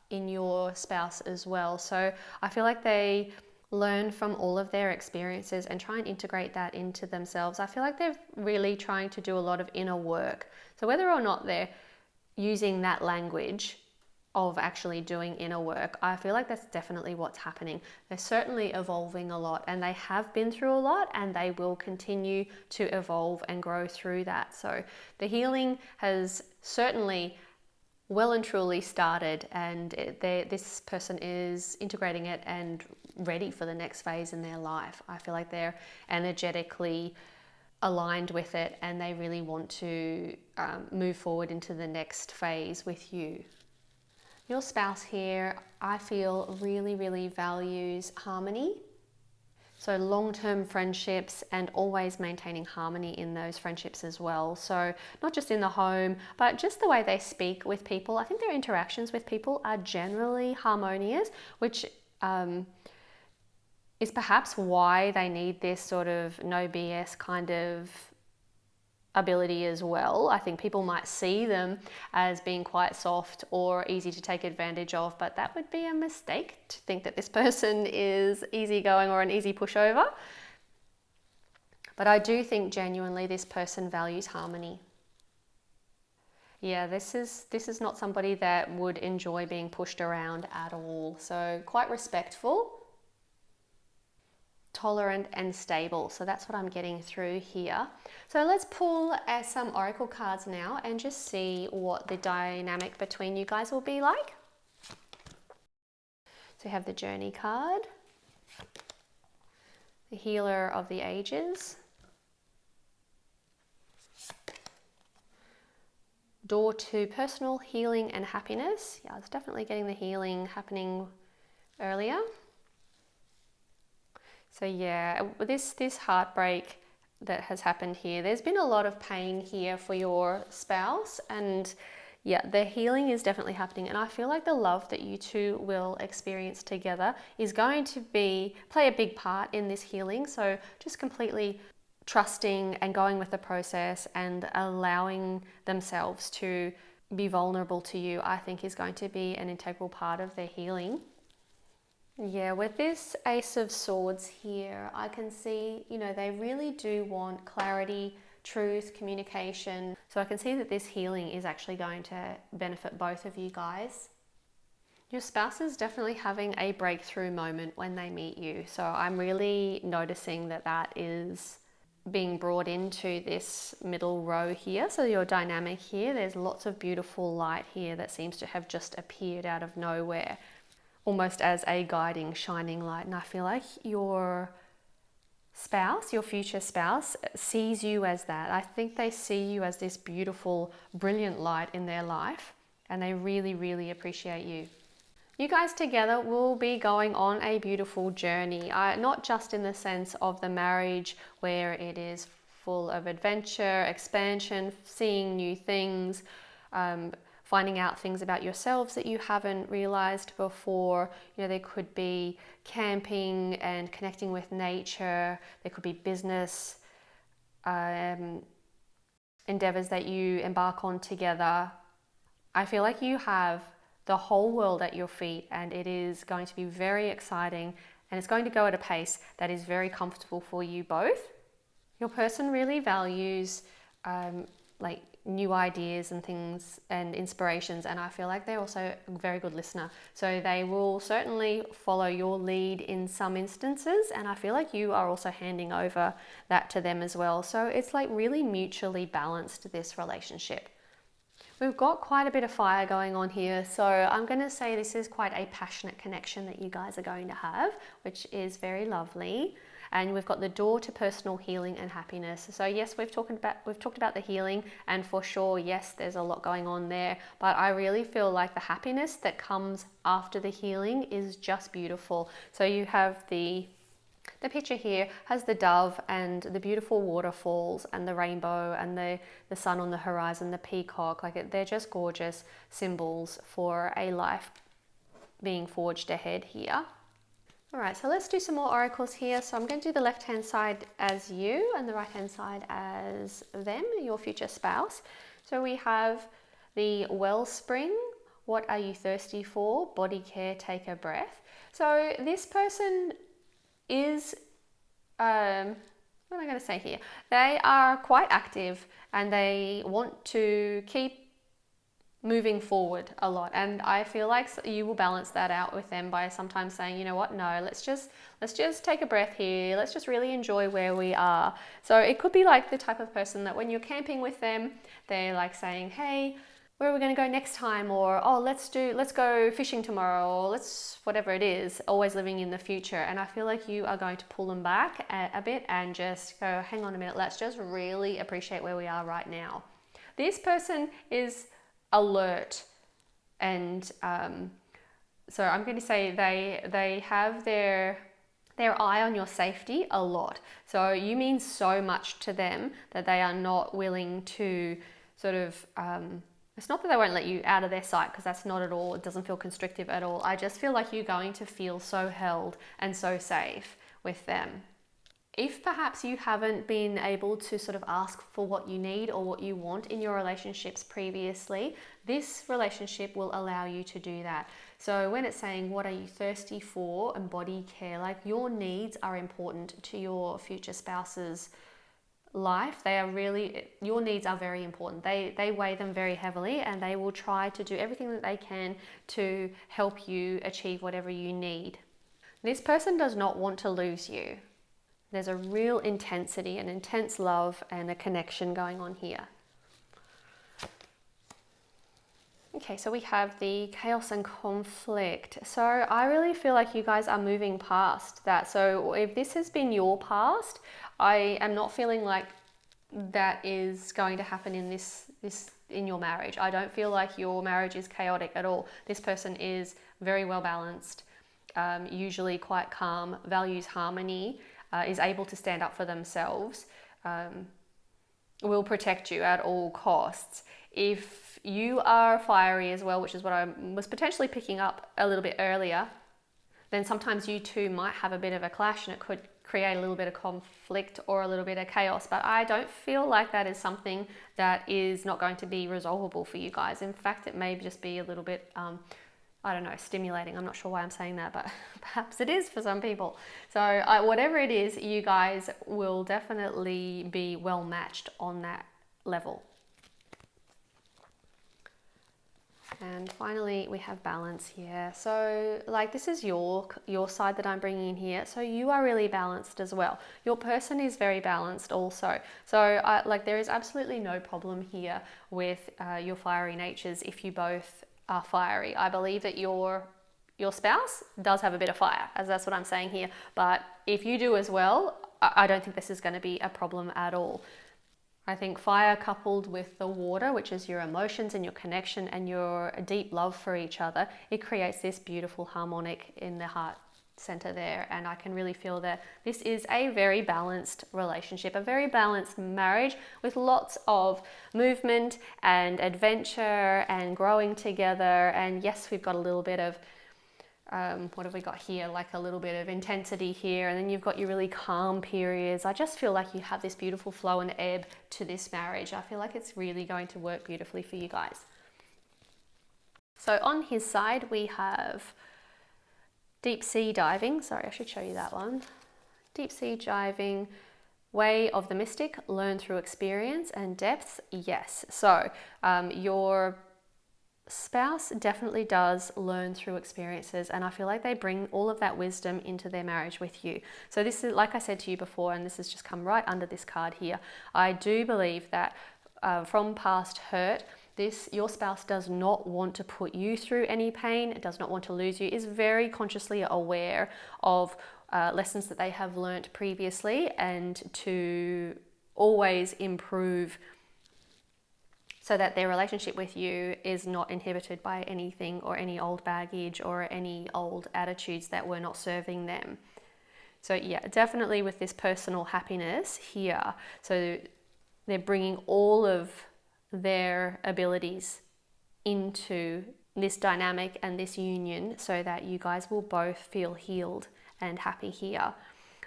in your spouse as well. So I feel like they learn from all of their experiences and try and integrate that into themselves. I feel like they're really trying to do a lot of inner work. So whether or not they're using that language of actually doing inner work, I feel like that's definitely what's happening. They're certainly evolving a lot, and they have been through a lot, and they will continue to evolve and grow through that. So the healing has certainly well and truly started, and this person is integrating it and ready for the next phase in their life. I feel like they're energetically aligned with it, and they really want to move forward into the next phase with you. Your spouse here, I feel, really, really values harmony. So long-term friendships and always maintaining harmony in those friendships as well. So not just in the home, but just the way they speak with people. I think their interactions with people are generally harmonious, which is perhaps why they need this sort of no BS kind of ability as well. I think people might see them as being quite soft or easy to take advantage of, but that would be a mistake to think that this person is easygoing or an easy pushover. But I do think genuinely this person values harmony. Yeah, this is not somebody that would enjoy being pushed around at all. So quite respectful, tolerant and stable. So that's what I'm getting through here. So let's pull some oracle cards now and just see what the dynamic between you guys will be like. So you have the Journey card, the Healer of the Ages, Door to Personal Healing and Happiness. Yeah, I was definitely getting the healing happening earlier. So yeah, this heartbreak that has happened here, there's been a lot of pain here for your spouse, and yeah, the healing is definitely happening, and I feel like the love that you two will experience together is going to play a big part in this healing. So just completely trusting and going with the process and allowing themselves to be vulnerable to you, I think is going to be an integral part of their healing. Yeah, with this Ace of Swords here, I can see, they really do want clarity, truth, communication. So I can see that this healing is actually going to benefit both of you guys. Your spouse is definitely having a breakthrough moment when they meet you. So I'm really noticing that is being brought into this middle row here. So your dynamic here, there's lots of beautiful light here that seems to have just appeared out of nowhere, almost as a guiding, shining light. And I feel like your spouse, your future spouse, sees you as that. I think they see you as this beautiful, brilliant light in their life, and they really, really appreciate you. You guys together will be going on a beautiful journey, not just in the sense of the marriage where it is full of adventure, expansion, seeing new things, finding out things about yourselves that you haven't realized before. You know, there could be camping and connecting with nature. There could be business endeavors that you embark on together. I feel like you have the whole world at your feet, and it is going to be very exciting, and it's going to go at a pace that is very comfortable for you both. Your person really values like new ideas and things and inspirations, and I feel like they're also a very good listener, so they will certainly follow your lead in some instances, and I feel like you are also handing over that to them as well. So it's like really mutually balanced, this relationship. We've got quite a bit of fire going on here, so I'm going to say this is quite a passionate connection that you guys are going to have, which is very lovely. And we've got the door to personal healing and happiness. So yes, we've talked about the healing, and for sure, yes, there's a lot going on there, but I really feel like the happiness that comes after the healing is just beautiful. So you have the picture here has the dove and the beautiful waterfalls and the rainbow and the sun on the horizon, the peacock. They're just gorgeous symbols for a life being forged ahead here. All right, so let's do some more oracles here. So I'm going to do the left-hand side as you and the right-hand side as them, your future spouse. So we have the wellspring. What are you thirsty for? Body care, take a breath. So this person is, what am I going to say here? They are quite active and they want to keep moving forward a lot, and I feel like you will balance that out with them by sometimes saying, you know what, no, let's just take a breath here, let's just really enjoy where we are. So it could be like the type of person that when you're camping with them, they're like saying, hey, where are we going to go next time? Or, oh, let's go fishing tomorrow, or let's, whatever it is, always living in the future. And I feel like you are going to pull them back a bit and just go, hang on a minute, let's just really appreciate where we are right now. This person is alert, and so I'm going to say they have their eye on your safety a lot. So you mean so much to them that they are not willing to sort of it's not that they won't let you out of their sight, because that's not at all, it doesn't feel constrictive at all. I just feel like you're going to feel so held and so safe with them. If perhaps you haven't been able to sort of ask for what you need or what you want in your relationships previously, this relationship will allow you to do that. So when it's saying, what are you thirsty for, and body care, like your needs are important to your future spouse's life. They are really, your needs are very important. They weigh them very heavily, and they will try to do everything that they can to help you achieve whatever you need. This person does not want to lose you. There's a real intensity, an intense love and a connection going on here. Okay, so we have the chaos and conflict. So I really feel like you guys are moving past that. So if this has been your past, I am not feeling like that is going to happen in this in your marriage. I don't feel like your marriage is chaotic at all. This person is very well balanced, usually quite calm, values harmony, is able to stand up for themselves, will protect you at all costs. If you are fiery as well, which is what I was potentially picking up a little bit earlier, then sometimes you two might have a bit of a clash, and it could create a little bit of conflict or a little bit of chaos. But I don't feel like that is something that is not going to be resolvable for you guys. In fact, it may just be a little bit I don't know, stimulating. I'm not sure why I'm saying that, but perhaps it is for some people. So whatever it is, you guys will definitely be well matched on that level. And finally, we have balance here. So like this is your side that I'm bringing in here. So you are really balanced as well. Your person is very balanced also. So like there is absolutely no problem here with your fiery natures if you both are fiery. I believe that your spouse does have a bit of fire, as that's what I'm saying here. But if you do as well, I don't think this is going to be a problem at all. I think fire coupled with the water, which is your emotions and your connection and your deep love for each other, it creates this beautiful harmonic in the heart center there. And I can really feel that this is a very balanced relationship, a very balanced marriage with lots of movement and adventure and growing together. And yes, we've got a little bit of what have we got here? Like a little bit of intensity here, and then you've got your really calm periods. I just feel like you have this beautiful flow and ebb to this marriage. I feel like it's really going to work beautifully for you guys. So on his side, we have deep sea diving. Sorry, I should show you that one. Deep sea diving, way of the mystic, learn through experience and depths. Yes. So your spouse definitely does learn through experiences, and I feel like they bring all of that wisdom into their marriage with you. So this is, like I said to you before, and this has just come right under this card here, I do believe that from past hurt, your spouse does not want to put you through any pain, does not want to lose you, is very consciously aware of lessons that they have learnt previously, and to always improve so that their relationship with you is not inhibited by anything or any old baggage or any old attitudes that were not serving them. So yeah, definitely with this personal happiness here. So they're bringing all of their abilities into this dynamic and this union so that you guys will both feel healed and happy here.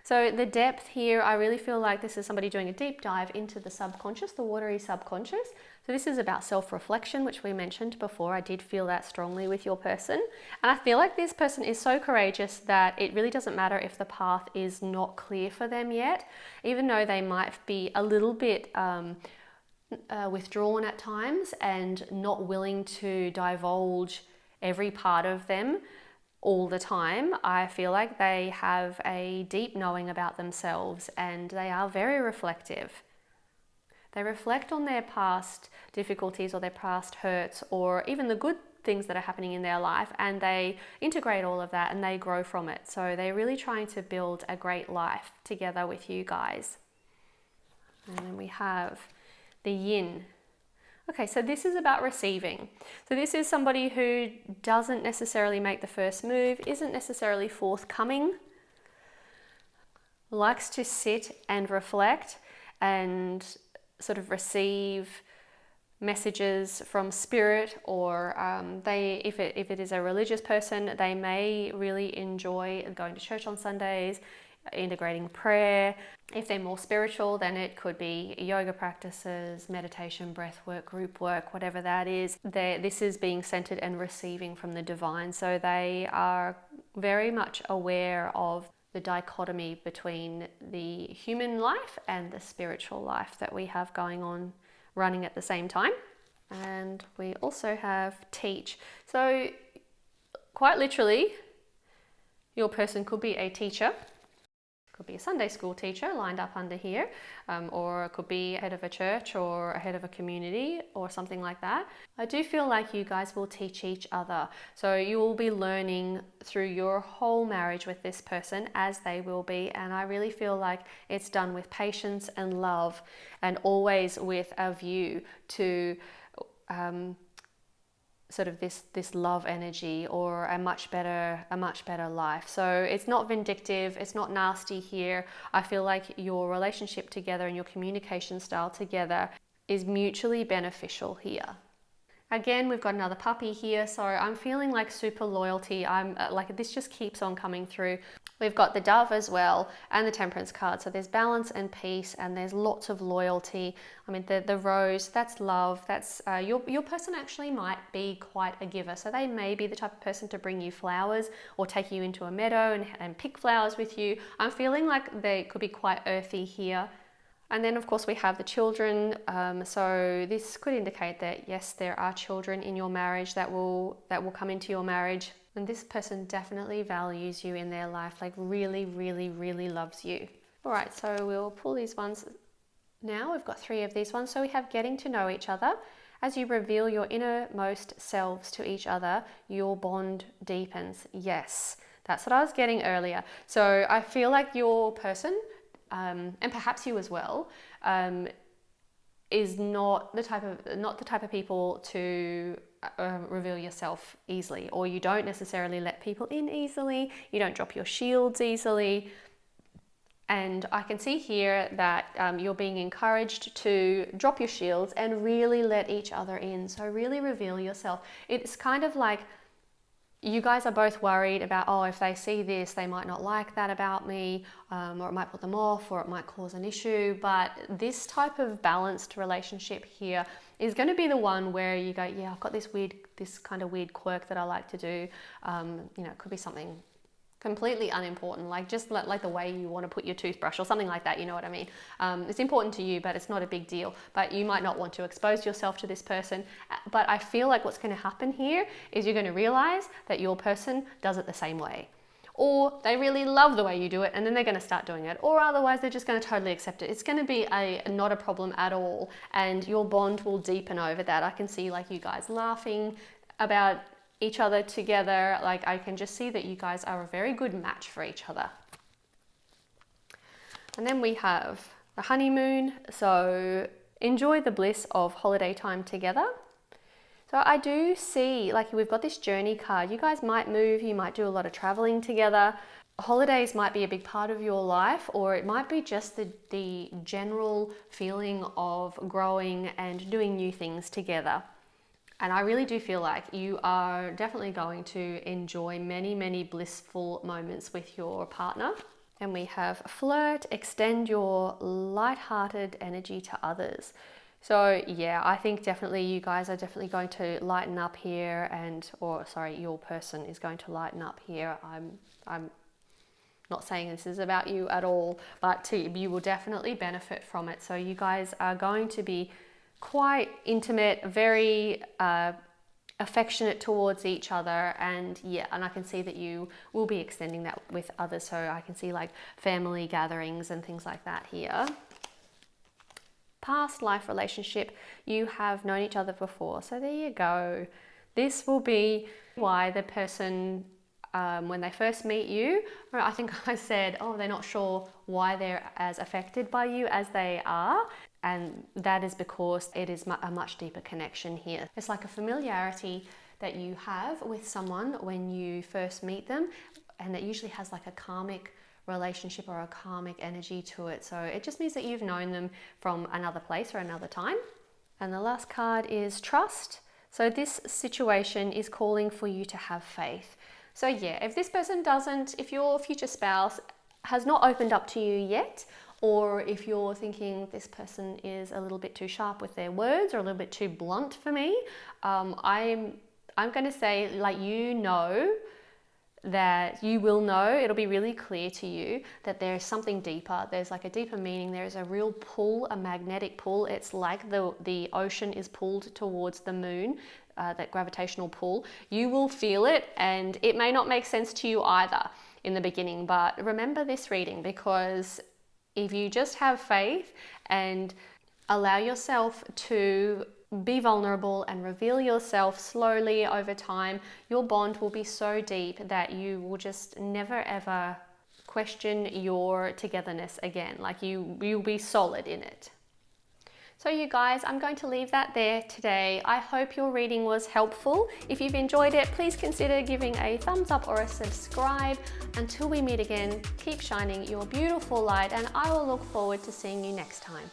So the depth here, I really feel like this is somebody doing a deep dive into the subconscious, the watery subconscious. So this is about self-reflection, which we mentioned before. I did feel that strongly with your person. And I feel like this person is so courageous that it really doesn't matter if the path is not clear for them yet, even though they might be a little bit withdrawn at times and not willing to divulge every part of them all the time. I feel like they have a deep knowing about themselves, and they are very reflective. They reflect on their past difficulties or their past hurts, or even the good things that are happening in their life, and they integrate all of that and they grow from it. So they're really trying to build a great life together with you guys. And then we have the yin. Okay, so this is about receiving. So this is somebody who doesn't necessarily make the first move, isn't necessarily forthcoming, likes to sit and reflect and sort of receive messages from spirit, or if it is a religious person, they may really enjoy going to church on Sundays, integrating prayer. If they're more spiritual, then it could be yoga practices, meditation, breath work, group work, whatever that is. This is being centered and receiving from the divine. So they are very much aware of the dichotomy between the human life and the spiritual life that we have going on, running at the same time. And we also have teach. So quite literally, your person could be a teacher. Could be a Sunday school teacher lined up under here, or it could be head of a church or a head of a community or something like that. I do feel like you guys will teach each other. So you will be learning through your whole marriage with this person, as they will be. And I really feel like it's done with patience and love, and always with a view to sort of this love energy, or a much better life. So it's not vindictive, it's not nasty here. I feel like your relationship together and your communication style together is mutually beneficial here. Again, we've got another puppy here, so I'm feeling like super loyalty. I'm like, this just keeps on coming through. We've got the Dove as well, and the Temperance card. So there's balance and peace, and there's lots of loyalty. I mean, the Rose, that's love. That's your person actually might be quite a giver. So they may be the type of person to bring you flowers, or take you into a meadow and pick flowers with you. I'm feeling like they could be quite earthy here. And then of course we have the children. So this could indicate that yes, there are children in your marriage that will come into your marriage. And this person definitely values you in their life, like really, really, really loves you. All right, so we'll pull these ones now. We've got 3 of these ones. So we have getting to know each other. As you reveal your innermost selves to each other, your bond deepens. Yes, that's what I was getting earlier. So I feel like your person and perhaps you as well, is not the type of people to reveal yourself easily, or you don't necessarily let people in easily, you don't drop your shields easily. And I can see here that you're being encouraged to drop your shields and really let each other in. So really reveal yourself. It's kind of like you guys are both worried about, oh, if they see this, they might not like that about me, or it might put them off, or it might cause an issue. But this type of balanced relationship here is going to be the one where you go, yeah, I've got this kind of weird quirk that I like to do. It could be something completely unimportant, like just like the way you want to put your toothbrush or something like that, you know what I mean? It's important to you, but it's not a big deal. But you might not want to expose yourself to this person. But I feel like what's going to happen here is you're going to realize that your person does it the same way. Or they really love the way you do it, and then they're going to start doing it. Or otherwise, they're just going to totally accept it. It's going to be not a problem at all, and your bond will deepen over that. I can see like you guys laughing about each other together. Like I can just see that you guys are a very good match for each other. And then we have the honeymoon. So enjoy the bliss of holiday time together. So I do see, like, we've got this journey card. You guys might move, you might do a lot of traveling together. Holidays might be a big part of your life, or it might be just the general feeling of growing and doing new things together. And I really do feel like you are definitely going to enjoy many, many blissful moments with your partner. And we have flirt, extend your light-hearted energy to others. So yeah, I think definitely you guys are definitely going to lighten up here, your person is going to lighten up here. I'm not saying this is about you at all, but you will definitely benefit from it. So you guys are going to be quite intimate, very affectionate towards each other, and I can see that you will be extending that with others. So I can see like family gatherings and things like that here. Past life relationship, you have known each other before, so there you go. This will be why the person, when they first meet you, I think I said, oh, they're not sure why they're as affected by you as they are. And that is because it is a much deeper connection here. It's like a familiarity that you have with someone when you first meet them, and that usually has like a karmic relationship or a karmic energy to it. So it just means that you've known them from another place or another time. And the last card is trust. So this situation is calling for you to have faith. So yeah, if this person if your future spouse has not opened up to you yet, or if you're thinking this person is a little bit too sharp with their words or a little bit too blunt for me, I'm going to say, like, that you will know, it'll be really clear to you that there's something deeper. There's like a deeper meaning. There is a real pull, a magnetic pull. It's like the ocean is pulled towards the moon, that gravitational pull. You will feel it, and it may not make sense to you either in the beginning, but remember this reading, because if you just have faith and allow yourself to be vulnerable and reveal yourself slowly over time, your bond will be so deep that you will just never ever question your togetherness again. Like you'll be solid in it. So you guys, I'm going to leave that there today. I hope your reading was helpful. If you've enjoyed it, please consider giving a thumbs up or a subscribe. Until we meet again, keep shining your beautiful light, and I will look forward to seeing you next time.